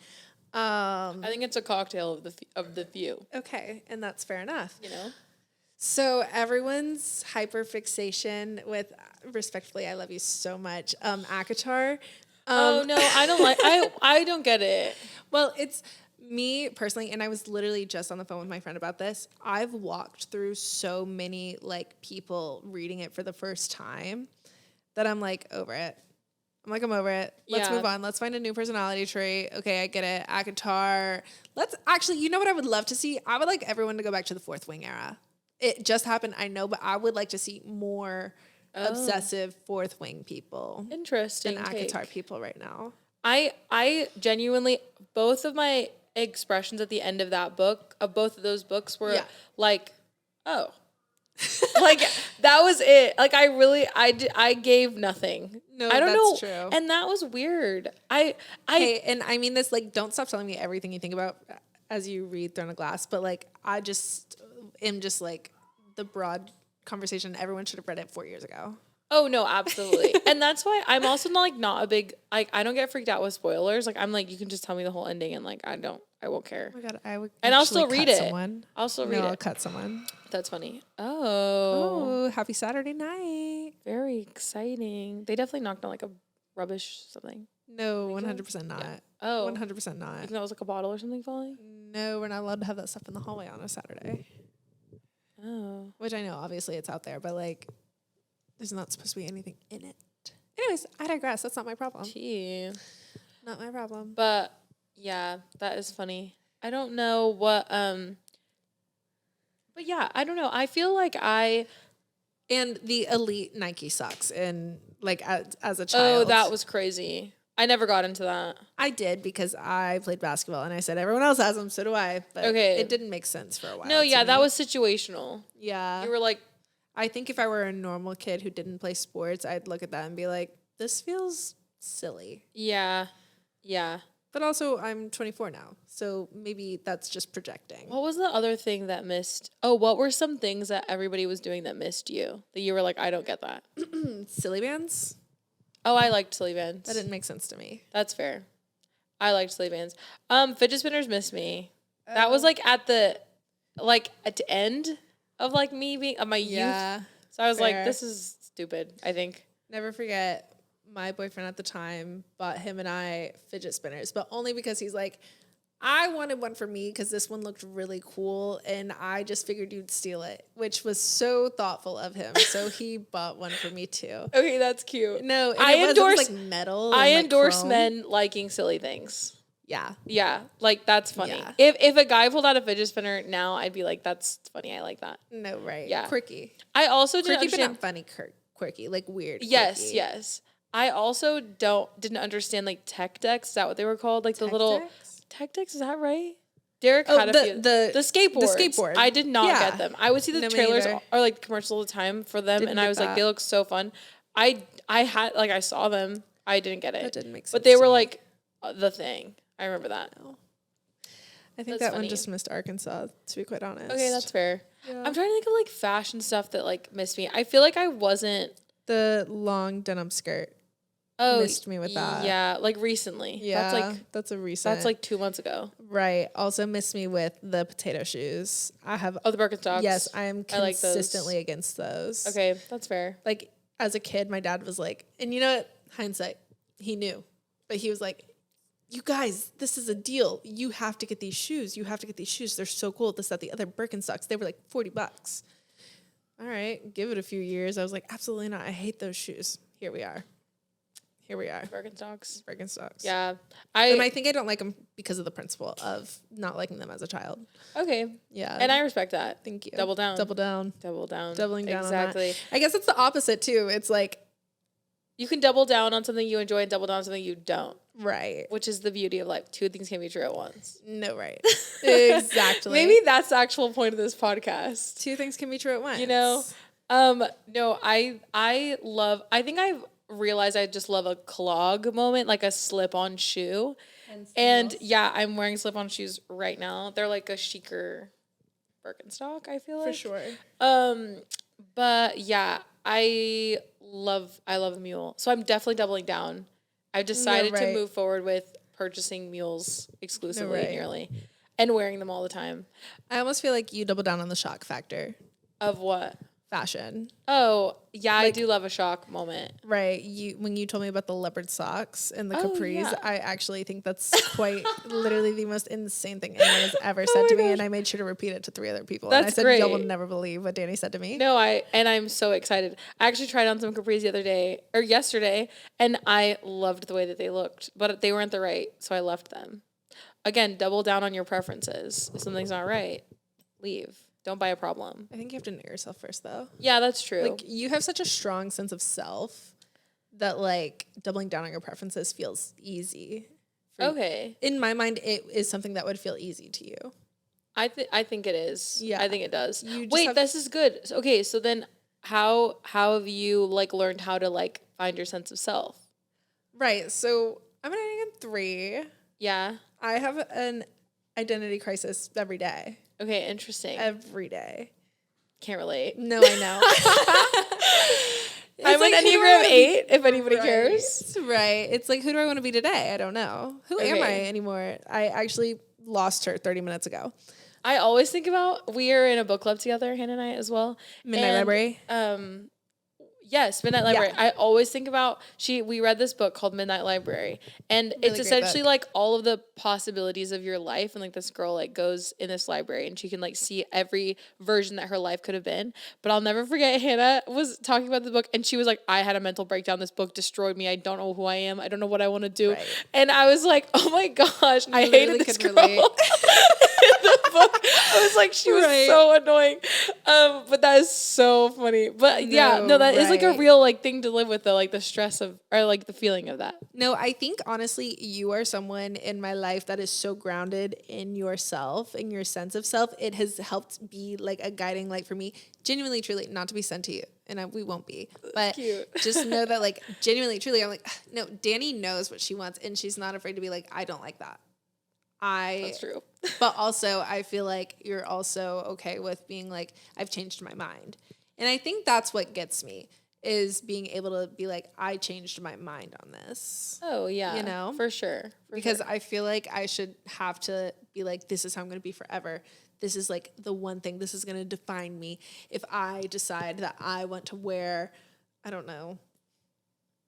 I think it's a cocktail of the few, Okay. And that's fair enough. you know? So everyone's hyperfixation with, respectfully, I love you so much, Akatar. Oh no, I don't like, I don't get it. Well, it's me personally, and I was literally just on the phone with my friend about this. I've walked through so many like people reading it for the first time that I'm like over it. I'm over it. Let's Yeah. move on. Let's find a new personality trait. Okay, I get it. Akatar. Let's actually, you know what I would love to see? I would like everyone to go back to the Fourth Wing era. It just happened, I know, but I would like to see more obsessive Fourth Wing people Interesting. than take. Akatar people right now. I genuinely, both of my expressions at the end of that book, of both of those books, were Yeah. like, oh, like that was it. Like I gave nothing. No, I don't that's know, true. and that was weird. Hey, and I mean this, like, don't stop telling me everything you think about as you read Throne of Glass, but like, I just am just like the broad conversation. Everyone should have read it 4 years ago. Oh no, absolutely. And that's why I'm also not a big, like, I don't get freaked out with spoilers. Like, I'm like, you can just tell me the whole ending and like I won't care. Oh my God, I would And I'll actually still read cut it. someone. I'll still read No, I'll it. cut someone. That's funny. Oh, Oh, happy Saturday night. very exciting. They definitely knocked on like a rubbish something. No, 100% not. Yeah. Oh. 100% You not. think that was like a bottle or something falling? No, we're not allowed to have that stuff in the hallway on a Saturday. Oh. Which I know, obviously it's out there, but like, there's not supposed to be anything in it. Anyways, I digress. That's not my problem. Gee. Not my problem. But yeah, that is funny. I don't know what but yeah, I don't know. I feel like And the elite Nike socks, and like as a child. oh, that was crazy. I never got into that. I did because I played basketball, and I said everyone else has them, so do I. But Okay. it didn't make sense for a while. No, to yeah, that me. was situational. Yeah. You were like, I think if I were a normal kid who didn't play sports, I'd look at that and be like, this feels silly. yeah. Yeah. But also, I'm 24 now, so maybe that's just projecting. What was the other thing that missed? Oh, what were some things that everybody was doing that missed you? That you were like, I don't get that. Silly bands? Oh, I liked silly bands. That didn't make sense to me. That's fair. I liked silly bands. Fidget spinners missed me. That was like at the end of like me being of my Yeah. youth. So I was like, fair. this is stupid, I think. Never forget, my boyfriend at the time bought him and I fidget spinners, but only because he's like, I wanted one for me because this one looked really cool, and I just figured you'd steal it, which was so thoughtful of him. So he bought one for me too. Okay, that's cute. No, and I it endorse was like metal. I and, like, endorse chrome. men liking silly things. Yeah. Yeah, like that's funny. Yeah. If a guy pulled out a fidget spinner now, I'd be like, that's funny. I like that. No, right. Yeah. Quirky. I also didn't Quirky, but understand. not funny. Quirky, like weird. Yes, quirky. yes. I also didn't understand like tech decks. Is that what they were called? Like the little tech decks. Is that right? Derek had a few. The skateboards. The skateboard. I did not Yeah. get them. I would see the No, me trailers neither. or like commercials all the time for them, Didn't and I get was like, that. they look so fun. I had like I saw them. I didn't get it. That didn't make sense. But they to were me. like the thing. I remember that. I think That's that one funny. just missed Arkansas, to be quite honest. Okay, that's fair. Yeah. I'm trying to think of like fashion stuff that like missed me. I feel like I wasn't. The long denim skirt missed me with that. Yeah, like recently. Yeah, that's a recent. That's like 2 months ago. right. Also missed me with the potato shoes. I have. Oh, the Birkenstocks. Yes, I am I like those. consistently against those. Okay, that's fair. Like as a kid, my dad was like, and you know what? Hindsight, he knew, but he was like, you guys, this is a deal. You have to get these shoes. You have to get these shoes. They're so cool. This, that, the other Birkenstocks. They were like $40. All right, give it a few years. I was like, absolutely not. I hate those shoes. Here we are. Birkenstocks. Yeah. And I think I don't like them because of the principle of not liking them as a child. Okay. Yeah. And I respect that. Thank you. Double down. Doubling down Exactly. on that. I guess it's the opposite too. It's like, you can double down on something you enjoy and double down on something you don't. right. Which is the beauty of life. Two things can be true at once. No, right. Exactly. Maybe that's the actual point of this podcast. Two things can be true at once. You know? No, I think I've realized I just love a clog moment, like a slip-on shoe. And yeah, I'm wearing slip-on shoes right now. They're like a chicer Birkenstock, I feel like. For sure. But yeah, I love a mule. So I'm definitely doubling down. I've decided to move forward with purchasing mules exclusively nearly and wearing them all the time. I almost feel like you double down on the shock factor. Of what? Fashion. Oh, yeah, I do love a shock moment. Right. When you told me about the leopard socks and the capris, yeah. I actually think that's quite literally the most insane thing anyone has ever said to me. And I made sure to repeat it to 3 other people. That's and I said, great. y'all will never believe what Danny said to me. No, I'm so excited. I actually tried on some capris yesterday, and I loved the way that they looked, but they weren't the right, so I left them. Again, double down on your preferences. If something's not right, leave. Don't buy a problem. I think you have to know yourself first, though. Yeah, that's true. Like, you have such a strong sense of self that, like, doubling down on your preferences feels easy. Okay. In my mind, it is something that would feel easy to you. I think it is. Yeah. I think it does. Wait, this is good. Okay, so then how have you, like, learned how to, like, find your sense of self? Right. So I'm rating in 3. Yeah. I have an identity crisis every day. Okay, interesting. Every day. Can't relate. No, I know. I'm an Enneagram 8, if anybody cares. Right. It's like, who do I want to be today? I don't know. Who am I anymore? I actually lost her 30 minutes ago. I always think about, we are in a book club together, Hannah and I as well. Midnight Library? Yes, Midnight Library. Yeah. I always think about, we read this book called Midnight Library, and really it's essentially like all of the possibilities of your life, and like this girl like goes in this library and she can like see every version that her life could have been. But I'll never forget, Hannah was talking about the book and she was like, I had a mental breakdown. This book destroyed me. I don't know who I am. I don't know what I want to do. Right. And I was like, oh my gosh, I hated this girl. The book. I was like, she was so annoying. But that is so funny. But that is like a real like thing to live with, though, like the stress of, or like the feeling of that. No, I think honestly, you are someone in my life that is so grounded in yourself and your sense of self. It has helped be like a guiding light for me. Genuinely, truly, not to be sent to you, and we won't be. But just know that, like, genuinely, truly, I'm like, no, Danny knows what she wants, and she's not afraid to be like, I don't like that. That's true. But also, I feel like you're also okay with being like, I've changed my mind. And I think that's what gets me, is being able to be like, I changed my mind on this. Oh, yeah. You know? For sure. Because I feel like I should have to be like, this is how I'm going to be forever. This is like the one thing. This is going to define me. If I decide that I want to wear, I don't know,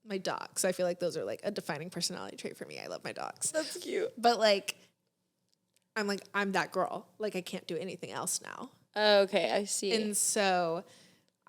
my dogs. I feel like those are like a defining personality trait for me. I love my dogs. That's cute. But like, I'm like, I'm that girl. Like, I can't do anything else now. Okay, I see. And so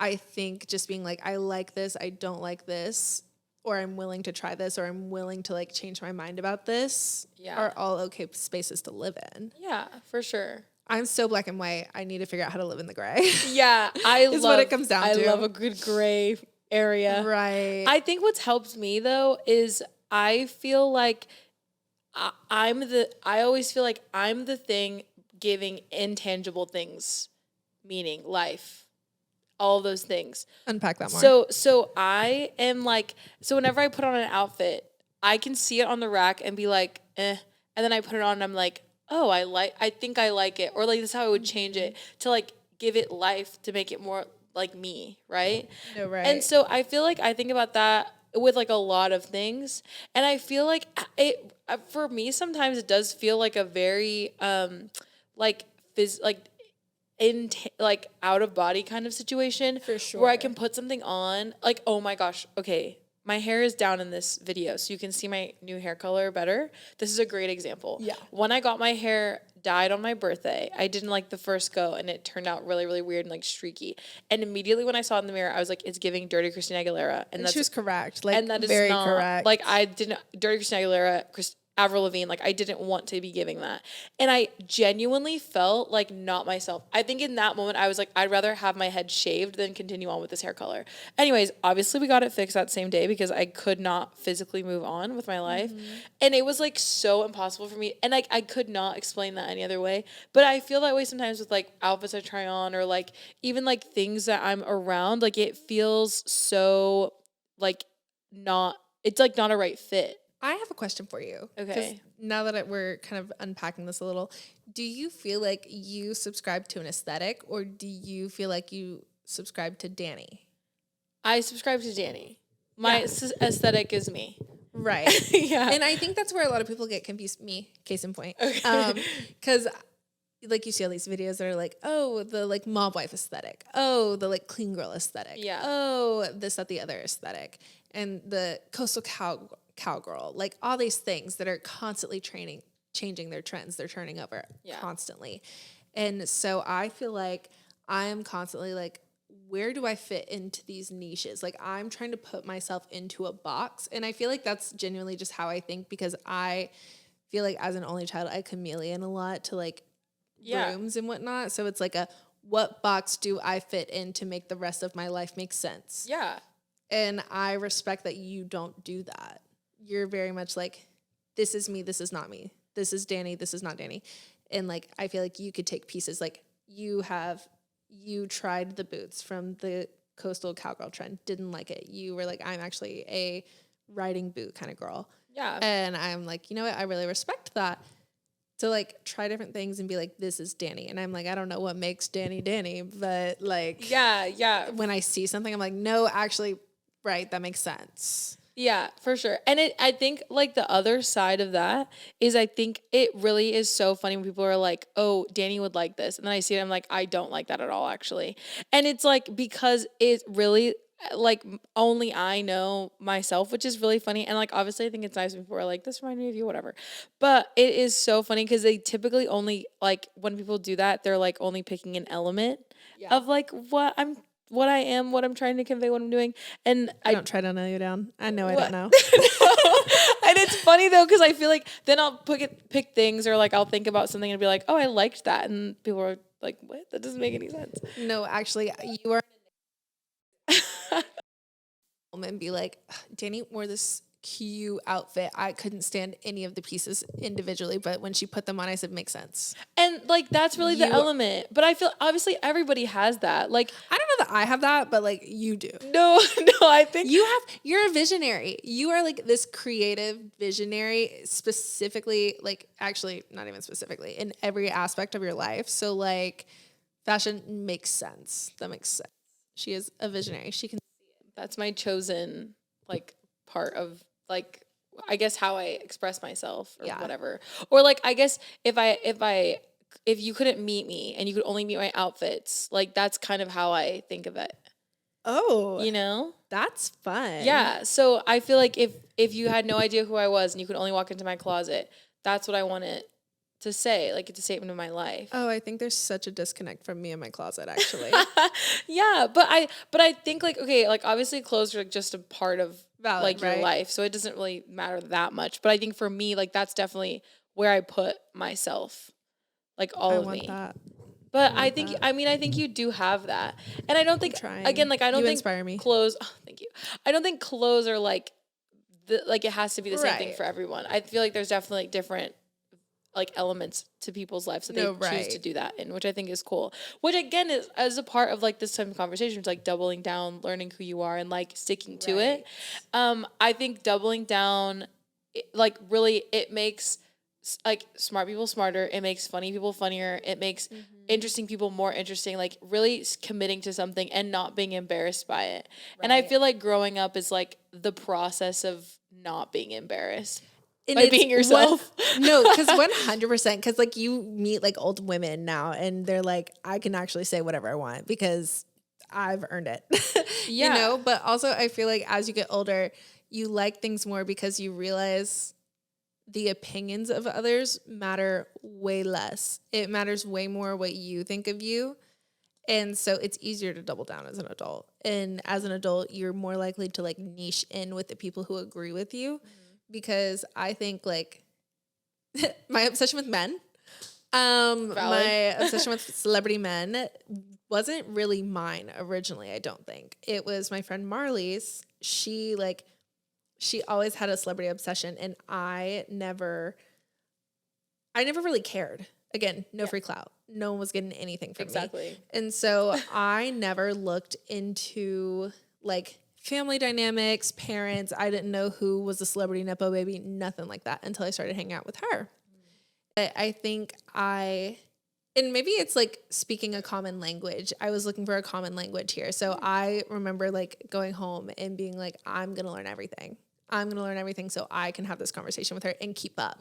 I think just being like, I like this, I don't like this, or I'm willing to try this, or I'm willing to like change my mind about this are all okay spaces to live in. Yeah, for sure. I'm so black and white. I need to figure out how to live in the gray. Yeah, is what it comes down to. I love a good gray area. Right. I think what's helped me though is I feel like I always feel like I'm the thing giving intangible things meaning, life, all of those things. Unpack that more. So I am like, so whenever I put on an outfit, I can see it on the rack and be like, and then I put it on and I'm like, oh, I think I like it. Or like, this is how I would change it to like give it life, to make it more like me. Right. No, right. And so I feel like I think about that with like a lot of things. And I feel like for me, sometimes it does feel like a very, like out of body kind of situation. For sure. Where I can put something on, like, oh my gosh, okay, my hair is down in this video, so you can see my new hair color better. This is a great example. Yeah. When I got my hair dyed on my birthday, I didn't like the first go, and it turned out really, really weird and like streaky. And immediately when I saw it in the mirror, I was like, it's giving dirty Christina Aguilera. And that's she was correct. Like, and that is very not correct. like I didn't dirty Christina Aguilera, Avril Lavigne, like I didn't want to be giving that. And I genuinely felt like not myself. I think in that moment I was like, I'd rather have my head shaved than continue on with this hair color. Anyways, obviously we got it fixed that same day because I could not physically move on with my life. And it was like so impossible for me. And like I could not explain that any other way. But I feel that way sometimes with like outfits I try on or like even like things that I'm around. Like it feels so like it's like not a right fit. I have a question for you. Okay. Now that we're kind of unpacking this a little, do you feel like you subscribe to an aesthetic or do you feel like you subscribe to Danny? I subscribe to Danny. My aesthetic is me. Right. Yeah. And I think that's where a lot of people get confused. Me, case in point. Okay. Because like you see all these videos that are like, oh, the like mob wife aesthetic. Oh, the like clean girl aesthetic. Yeah. Oh, this, that, the other aesthetic. And the coastal cowgirl, like all these things that are constantly changing their trends. They're turning over constantly. And so I feel like I am constantly like, where do I fit into these niches? Like I'm trying to put myself into a box. And I feel like that's genuinely just how I think because I feel like as an only child, I chameleon a lot to like rooms and whatnot. So it's like what box do I fit in to make the rest of my life make sense? Yeah. And I respect that you don't do that. You're very much like, this is me, this is not me. This is Danny, this is not Danny. And like, I feel like you could take pieces. Like you tried the boots from the coastal cowgirl trend, didn't like it. You were like, I'm actually a riding boot kind of girl. Yeah. And I'm like, you know what? I really respect that. To like try different things and be like, this is Danny. And I'm like, I don't know what makes Danny Danny, but like, yeah. when I see something, I'm like, no, actually, right, that makes sense. Yeah, for sure. And I think like the other side of that is I think it really is so funny when people are like, oh, Danny would like this. And then I see it, I'm like, I don't like that at all, actually. And it's like, because it really like only I know myself, which is really funny. And like, obviously I think it's nice when people are like, this reminds me of you, whatever. But it is so funny because they typically only like when people do that, they're like only picking an element of like what I am, what I'm trying to convey, what I'm doing. And I don't try to nail you down. I know I don't know. And it's funny though, because I feel like then I'll pick things or like I'll think about something and be like, oh, I liked that. And people are like, what? That doesn't make any sense. No, actually, you are and be like, Danny wore this cute outfit. I couldn't stand any of the pieces individually, but when she put them on, I said, makes sense. And like, that's really the element. But I feel obviously everybody has that. Like, I don't know that I have that, but like you do. No, I think you're a visionary. You are like this creative visionary, specifically, like actually not even specifically in every aspect of your life. So like fashion makes sense. That makes sense. She is a visionary. She can see it. That's my chosen like part of like, I guess how I express myself or whatever. Or like, I guess if you couldn't meet me and you could only meet my outfits, like that's kind of how I think of it. Oh, you know, that's fun. Yeah. So I feel like if you had no idea who I was and you could only walk into my closet, that's what I wanted to say. Like it's a statement of my life. Oh, I think there's such a disconnect from me and my closet, actually. Yeah, but I think like, okay, like obviously clothes are like just a part of like your life, so it doesn't really matter that much. But I think for me, like that's definitely where I put myself, like all of me. That. But I think that. I think you do have that, and I don't think again, like I don't think inspire me. Clothes. Oh, thank you. I don't think clothes are like like it has to be the same thing for everyone. I feel like there's definitely like different like elements to people's lives that they choose to do that in, which I think is cool. Which again is as a part of like this type of conversation, it's like doubling down, learning who you are and like sticking to it. I think doubling down, like really it makes like smart people smarter. It makes funny people funnier. It makes interesting people more interesting, like really committing to something and not being embarrassed by it. Right. And I feel like growing up is like the process of not being embarrassed. And by being yourself. No, because 100%. Because like you meet like old women now and they're like, I can actually say whatever I want because I've earned it. You know, but also I feel like as you get older, you like things more because you realize the opinions of others matter way less. It matters way more what you think of you. And so it's easier to double down as an adult. And as an adult, you're more likely to like niche in with the people who agree with you. Because I think like my obsession with men, my obsession with celebrity men wasn't really mine originally, I don't think. It was my friend Marley's. She always had a celebrity obsession, and I never really cared. Again, no free clout. No one was getting anything from me. And so I never looked into like family dynamics, parents. I didn't know who was the celebrity nepo baby, nothing like that until I started hanging out with her. I think and maybe it's like speaking a common language. I was looking for a common language here. So I remember like going home and being like, I'm going to learn everything. I'm going to learn everything so I can have this conversation with her and keep up.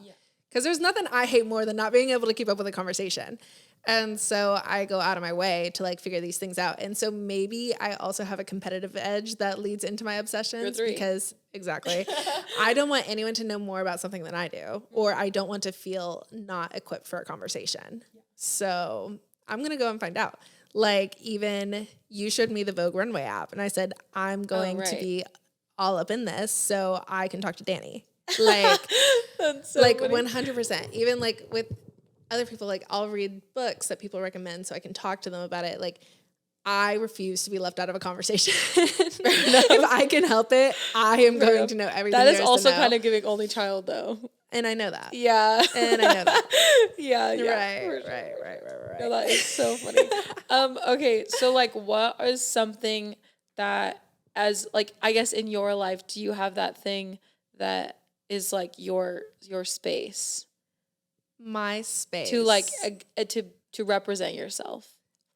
Because there's nothing I hate more than not being able to keep up with a conversation. And so I go out of my way to like figure these things out. And so maybe I also have a competitive edge that leads into my obsessions because I don't want anyone to know more about something than I do, or I don't want to feel not equipped for a conversation. So I'm going to go and find out. Like even you showed me the Vogue Runway app and I said, I'm going to be all up in this so I can talk to Danny. Like, that's so like funny. 100%. Even like with other people, like I'll read books that people recommend so I can talk to them about it. Like I refuse to be left out of a conversation. If I can help it, I am going to know everything. That is also kind of giving only child though. And I know that. Yeah. And I know that. Yeah. Right. No, that is so funny. Okay. So like what is something that as like, I guess in your life, do you have that thing that is like your space? My space. To like, to represent yourself.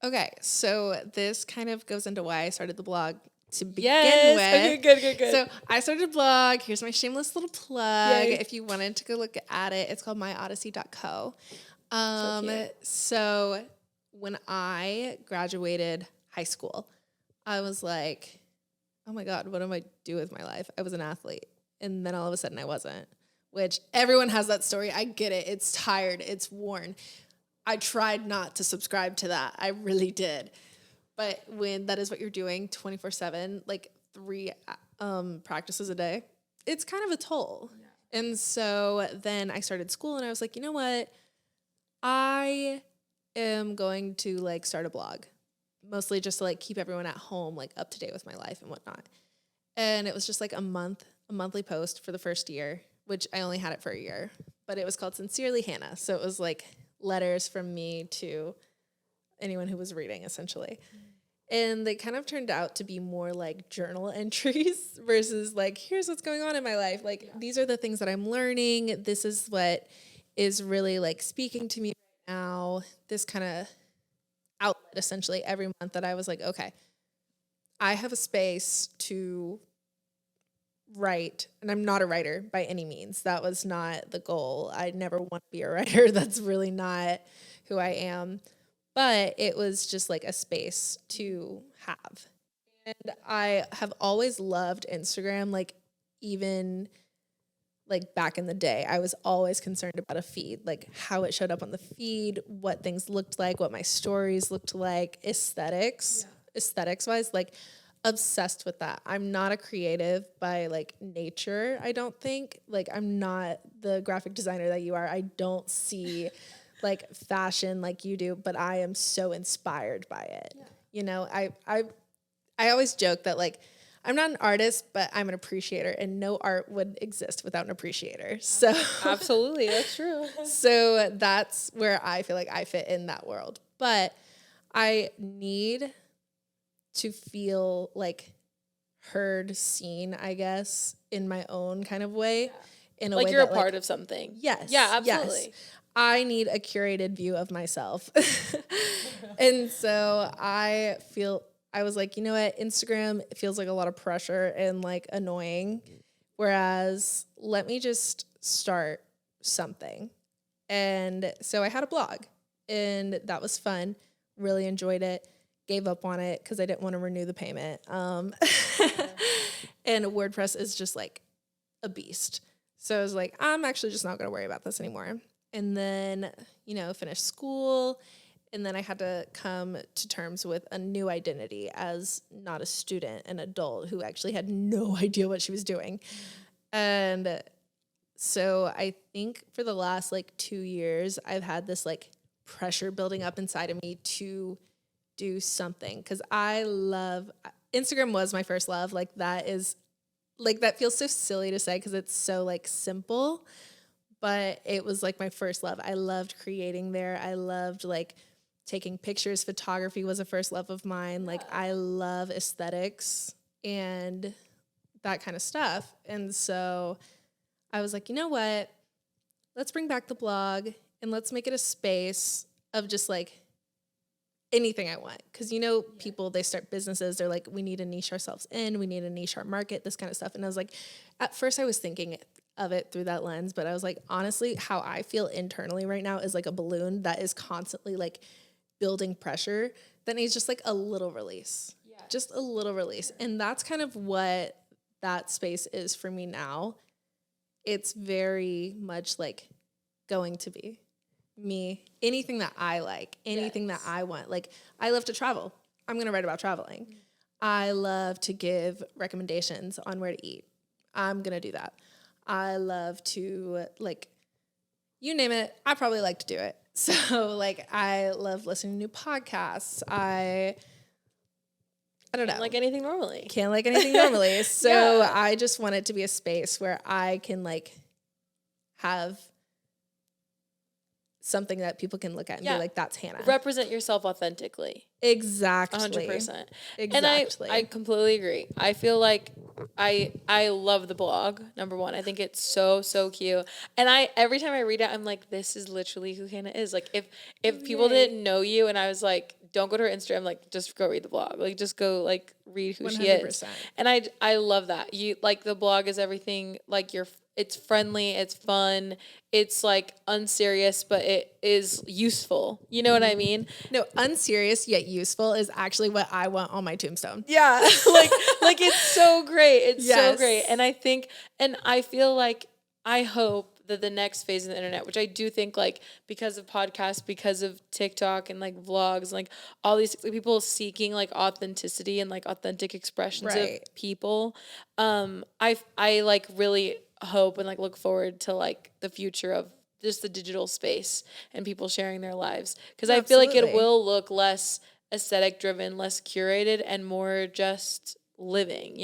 Okay. So this kind of goes into why I started the blog to begin with. Okay, good. So I started a blog. Here's my shameless little plug. Yay. If you wanted to go look at it, it's called myodyssey.co. So when I graduated high school, I was like, oh my God, what am I do with my life? I was an athlete. And then all of a sudden I wasn't, which everyone has that story. I get it. It's tired. It's worn. I tried not to subscribe to that. I really did. But when that is what you're doing 24/7, like 3 practices a day, it's kind of a toll. Yeah. And so then I started school and I was like, you know what? I am going to like start a blog, mostly just to like keep everyone at home, like up to date with my life and whatnot. And it was just like a monthly post for the first year, which I only had it for a year, but it was called Sincerely Hannah. So it was like letters from me to anyone who was reading essentially. And they kind of turned out to be more like journal entries versus like, here's what's going on in my life. Like, these are the things that I'm learning. This is what is really like speaking to me right now. This kind of outlet essentially every month that I was like, okay, I have a space to write. And I'm not a writer by any means. That was not the goal. I never want to be a writer. That's really not who I am. But it was just like a space to have. And I have always loved Instagram. Like even like back in the day, I was always concerned about a feed, like how it showed up on the feed, what things looked like, what my stories looked like, aesthetics wise, like obsessed with that. I'm not a creative by like nature, I don't think. Like I'm not the graphic designer that you are. I don't see like fashion like you do, but I am so inspired by it. Yeah. You know, I always joke that like I'm not an artist, but I'm an appreciator, and no art would exist without an appreciator. So absolutely, that's true. So that's where I feel like I fit in that world. But I need to feel like heard, seen, I guess, in my own kind of way. Yeah. In a like way you're that, a part of something. Yes. Yeah, absolutely. Yes. I need a curated view of myself. And so I was like, you know what? Instagram feels like a lot of pressure and like annoying. Whereas let me just start something. And so I had a blog and that was fun. Really enjoyed it. Gave up on it because I didn't want to renew the payment. And WordPress is just like a beast. So I was like, I'm actually just not going to worry about this anymore. And then, finished school. And then I had to come to terms with a new identity as not a student, an adult who actually had no idea what she was doing. And so I think for the last like 2 years, I've had this like pressure building up inside of me to do something. Because Instagram was my first love. Like that feels so silly to say because it's so like simple, but it was like my first love. I loved creating there. I loved like taking pictures. Photography was a first love of mine. Like I love aesthetics and that kind of stuff. And so I was like, you know what? Let's bring back the blog and let's make it a space of just like anything I want. Because, people, they start businesses. They're like, we need to niche ourselves in. We need to niche our market, this kind of stuff. And I was like, at first I was thinking of it through that lens. But I was like, honestly, how I feel internally right now is like a balloon that is constantly like building pressure that needs just like a little release. Yeah. Just a little release. And that's kind of what that space is for me now. It's very much like going to be me, anything that I like, anything that I want. Like, I love to travel. I'm going to write about traveling. Mm-hmm. I love to give recommendations on where to eat. I'm going to do that. I love to, like, you name it, I probably like to do it. So, like, I love listening to new podcasts. I don't know. Can't like anything normally. Can't like anything normally. So yeah. I just want it to be a space where I can, like, have something that people can look at and be like, that's Hannah. Represent yourself authentically. Exactly. 100%. Exactly. And I completely agree. I feel like I love the blog, number one. I think it's so, so cute. And every time I read it, I'm like, this is literally who Hannah is. Like, if people didn't know you and I was like, don't go to her Instagram, like, just go read the blog. Like, just go, like, read who 100%. She is. And I love that. You, like, the blog is everything, like, it's friendly, it's fun, it's like unserious, but it is useful. You know what I mean? No, unserious yet useful is actually what I want on my tombstone. Yeah. like it's so great. It's so great. And I think, and I feel like, I hope that the next phase of the internet, which I do think like because of podcasts, because of TikTok and like vlogs, and, like all these people seeking like authenticity and like authentic expressions of people. I like really hope and like look forward to like the future of just the digital space and people sharing their lives. Because I feel like it will look less aesthetic driven, less curated, and more just living,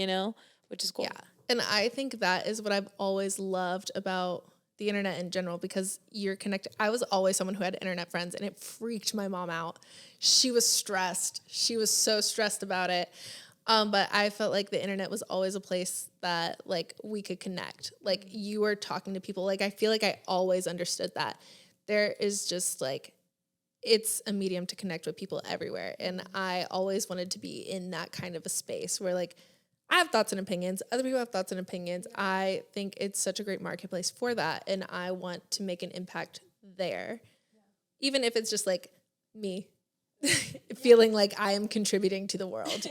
which is cool. Yeah. And I think that is what I've always loved about the internet in general, because you're connected. I was always someone who had internet friends, and it freaked my mom out. She was stressed. She was so stressed about it. But I felt like the internet was always a place that like we could connect. Like you were talking to people. Like I feel like I always understood that there is just like, it's a medium to connect with people everywhere. And I always wanted to be in that kind of a space where like I have thoughts and opinions. Other people have thoughts and opinions. I think it's such a great marketplace for that. And I want to make an impact there. Even if it's just like me feeling like I am contributing to the world,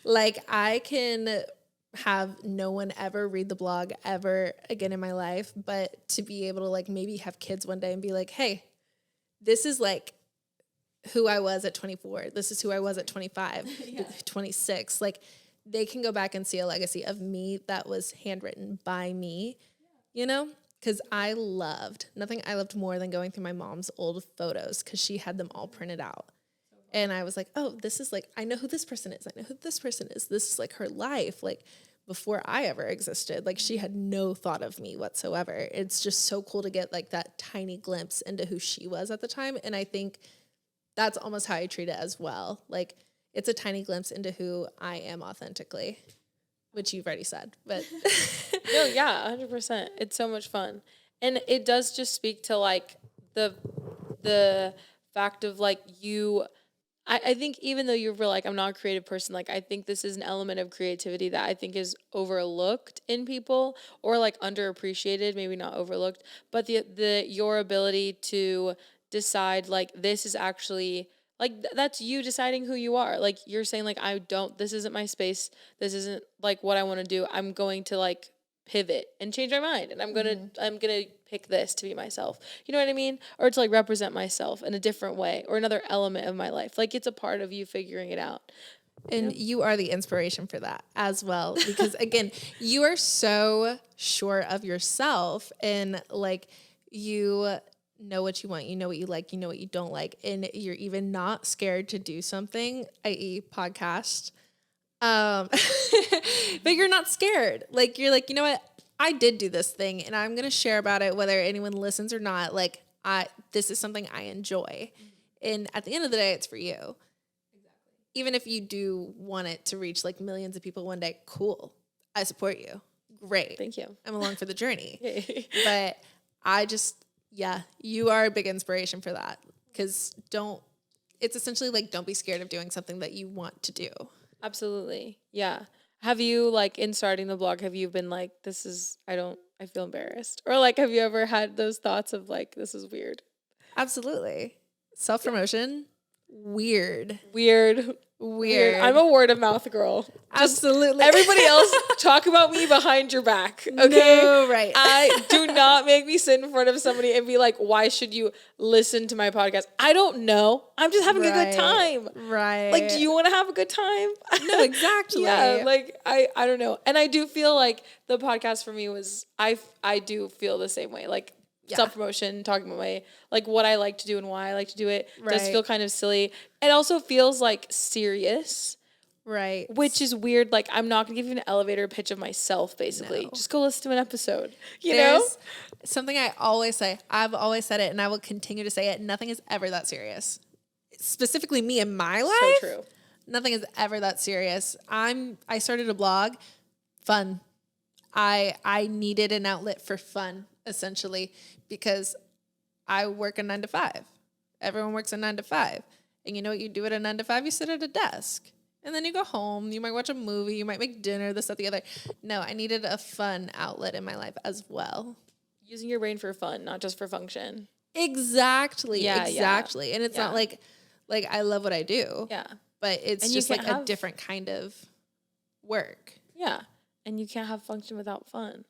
Like I can have no one ever read the blog ever again in my life, but to be able to like maybe have kids one day and be like, hey, this is like who I was at 24. This is who I was at 25, 26. Like they can go back and see a legacy of me that was handwritten by me, Because nothing I loved more than going through my mom's old photos because she had them all printed out. And I was like, oh, this is like, I know who this person is. I know who this person is. This is like her life, like before I ever existed. Like she had no thought of me whatsoever. It's just so cool to get like that tiny glimpse into who she was at the time. And I think that's almost how I treat it as well. Like it's a tiny glimpse into who I am authentically, which you've already said, but no, yeah, 100%. It's so much fun. And it does just speak to like the fact of like I think even though you're like, I'm not a creative person, like I think this is an element of creativity that I think is overlooked in people or like underappreciated, maybe not overlooked, but your ability to decide like this is actually Like that's you deciding who you are. Like you're saying like this isn't my space. This isn't like what I want to do. I'm going to like pivot and change my mind and I'm going to pick this to be myself. You know what I mean? Or to like represent myself in a different way or another element of my life. Like it's a part of you figuring it out. And you are the inspiration for that as well. Because again, you are so sure of yourself and like you know what you want, you know what you like, you know what you don't like. And you're even not scared to do something, i.e. podcast. But you're not scared. Like you're like, you know what? I did do this thing and I'm going to share about it, whether anyone listens or not. Like this is something I enjoy. And at the end of the day, it's for you. Even if you do want it to reach like millions of people one day, cool. I support you. Great. Thank you. I'm along for the journey. But I just, you are a big inspiration for that. Because it's essentially like, don't be scared of doing something that you want to do. Absolutely. Yeah. Have you like in starting the blog, have you been like, I feel embarrassed? Or like, have you ever had those thoughts of like, this is weird? Absolutely. Self-promotion. Weird. I'm a word of mouth girl. Absolutely. Everybody else talk about me behind your back. Okay. No, right. I do not make me sit in front of somebody and be like, why should you listen to my podcast? I don't know. I'm just having a good time. Right. Like, do you want to have a good time? No, exactly. Yeah. Like, I don't know. And I do feel like the podcast for me was, I do feel the same way. Like, self-promotion, talking about like what I like to do and why I like to do it does feel kind of silly. It also feels like serious. Right. Which is weird. Like, I'm not going to give you an elevator pitch of myself, basically. No. Just go listen to an episode. There's something I always say. I've always said it and I will continue to say it. Nothing is ever that serious. Specifically me in my life. So true. Nothing is ever that serious. I started a blog. Fun. I needed an outlet for fun, essentially, because I work a 9 to 5. Everyone works a 9 to 5. And you know what you do at a 9 to 5? You sit at a desk. And then you go home. You might watch a movie. You might make dinner, this, that, the other. No, I needed a fun outlet in my life as well. Using your brain for fun, not just for function. Exactly. Yeah, exactly. Yeah. And it's not like I love what I do. Yeah. But it's just like a different kind of work. Yeah. And you can't have function without fun.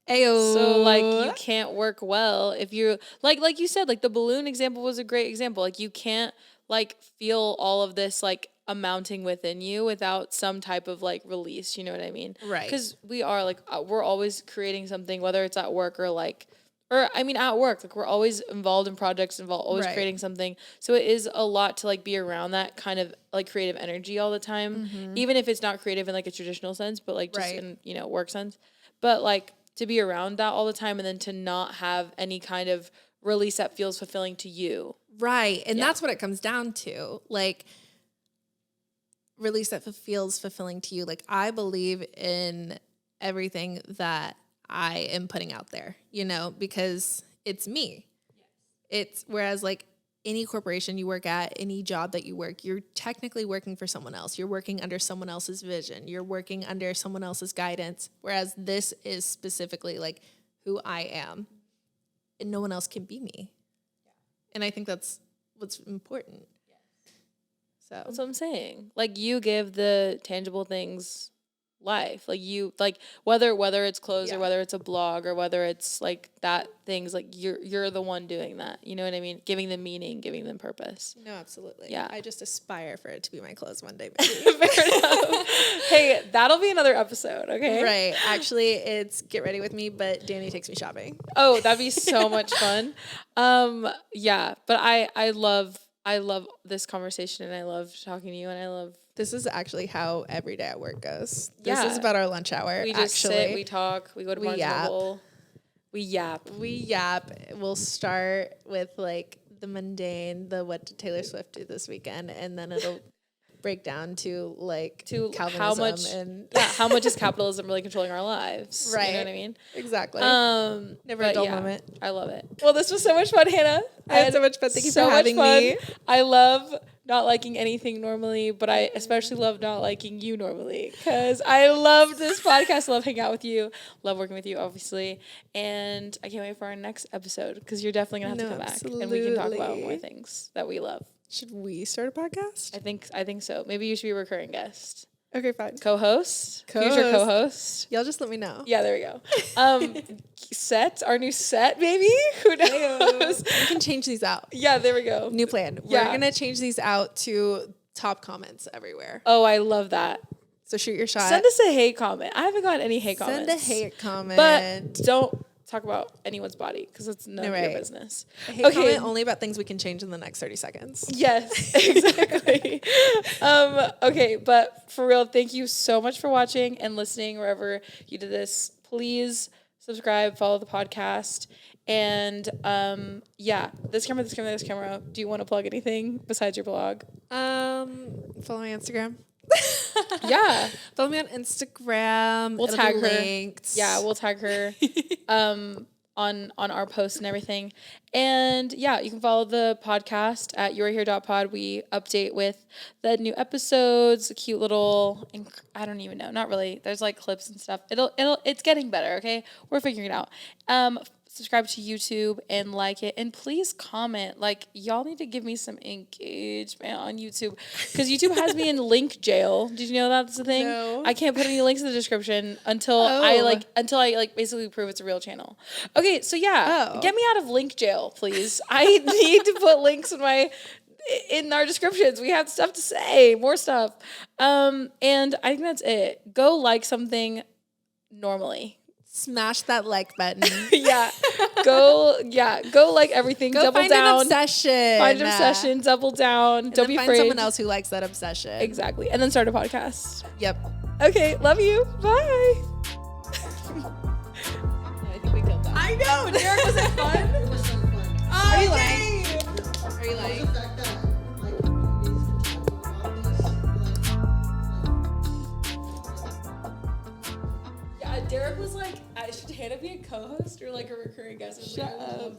Ayo. So like you can't work well if you're like you said, like the balloon example was a great example. Like you can't like feel all of this like amounting within you without some type of like release, you know what I mean? Right. Because we are like we're always creating something, whether it's at work or at work, like we're always involved in projects, always creating something. So it is a lot to like be around that kind of like creative energy all the time, even if it's not creative in like a traditional sense, but like just in, work sense. But like to be around that all the time and then to not have any kind of release that feels fulfilling to you. Right. And that's what it comes down to. Like release that feels fulfilling to you. Like I believe in everything that I am putting out there, because it's me. It's whereas like any corporation you work at, any job that you work, you're technically working for someone else. You're working under someone else's vision. You're working under someone else's guidance. Whereas this is specifically like who I am and no one else can be me. Yeah. And I think that's what's important. Yes. So that's what I'm saying. Like you give the tangible things life, like you like whether it's clothes or whether it's a blog or whether it's like that things like you're the one doing that, you know what I mean, giving them meaning, giving them purpose. No, absolutely. Yeah, I just aspire for it to be my clothes one day. Fair enough. Hey, that'll be another episode. Okay, right, actually it's get ready with me, but Danny takes me shopping. Oh, that'd be so much fun. Yeah, but I love this conversation and I love talking to you and I love. This is actually how every day at work goes. This is about our lunch hour. We just sit, we talk, we go to Barnes & Noble. We yap. We'll start with like the mundane, what did Taylor Swift do this weekend, and then it'll break down to like Calvinism how much is capitalism really controlling our lives? Right. You know what I mean? Exactly. Never a dull moment. I love it. Well, this was so much fun, Hannah. I had so much fun. Thank you for having me. I love not liking anything normally, but I especially love not liking you normally because I love this podcast. I love hanging out with you. Love working with you, obviously. And I can't wait for our next episode because you're definitely going to have to come back and we can talk about more things that we love. Should we start a podcast? I think so. Maybe you should be a recurring guest. Okay, fine. Co-host? Future co-host? Y'all just let me know. Yeah, there we go. Our new set, maybe? Who knows? We can change these out. Yeah, there we go. New plan. Yeah. We're going to change these out to top comments everywhere. Oh, I love that. So shoot your shot. Send us a hate comment. I haven't gotten any hate comments. Send a hate comment. But don't talk about anyone's body because it's none of your business. A hate comment only about things we can change in the next 30 seconds. Yes, exactly. Okay, but for real, thank you so much for watching and listening wherever you did this. Please subscribe, follow the podcast. And this camera. Do you want to plug anything besides your blog? Follow my Instagram. Yeah. Follow me on Instagram. We'll tag her. Linked. Yeah, we'll tag her on our posts and everything. And yeah, you can follow the podcast at youarehere.pod. We update with the new episodes, cute little, I don't even know, not really. There's like clips and stuff. It's getting better, okay? We're figuring it out. Subscribe to YouTube and like it, and please comment. Like, y'all need to give me some engagement on YouTube because YouTube has me in link jail. Did you know that's the thing? No. I can't put any links in the description until I basically prove it's a real channel. Okay, so get me out of link jail, please. I need to put links in our descriptions. We have stuff to say, more stuff. And I think that's it. Go like something normally. Smash that like button. Go like everything. Go double find down. An obsession. Find an obsession. Double down. And don't be find afraid. someone else who likes that obsession. Exactly. And then start a podcast. Yep. Okay. Love you. Bye. I think we killed that. I know. Derek, was it fun? It was so fun. Are you lying? Are you lying? The fact that like these can talk about this, Yeah. Derek was like, should Hannah be a co-host or like a recurring guest? Shut up.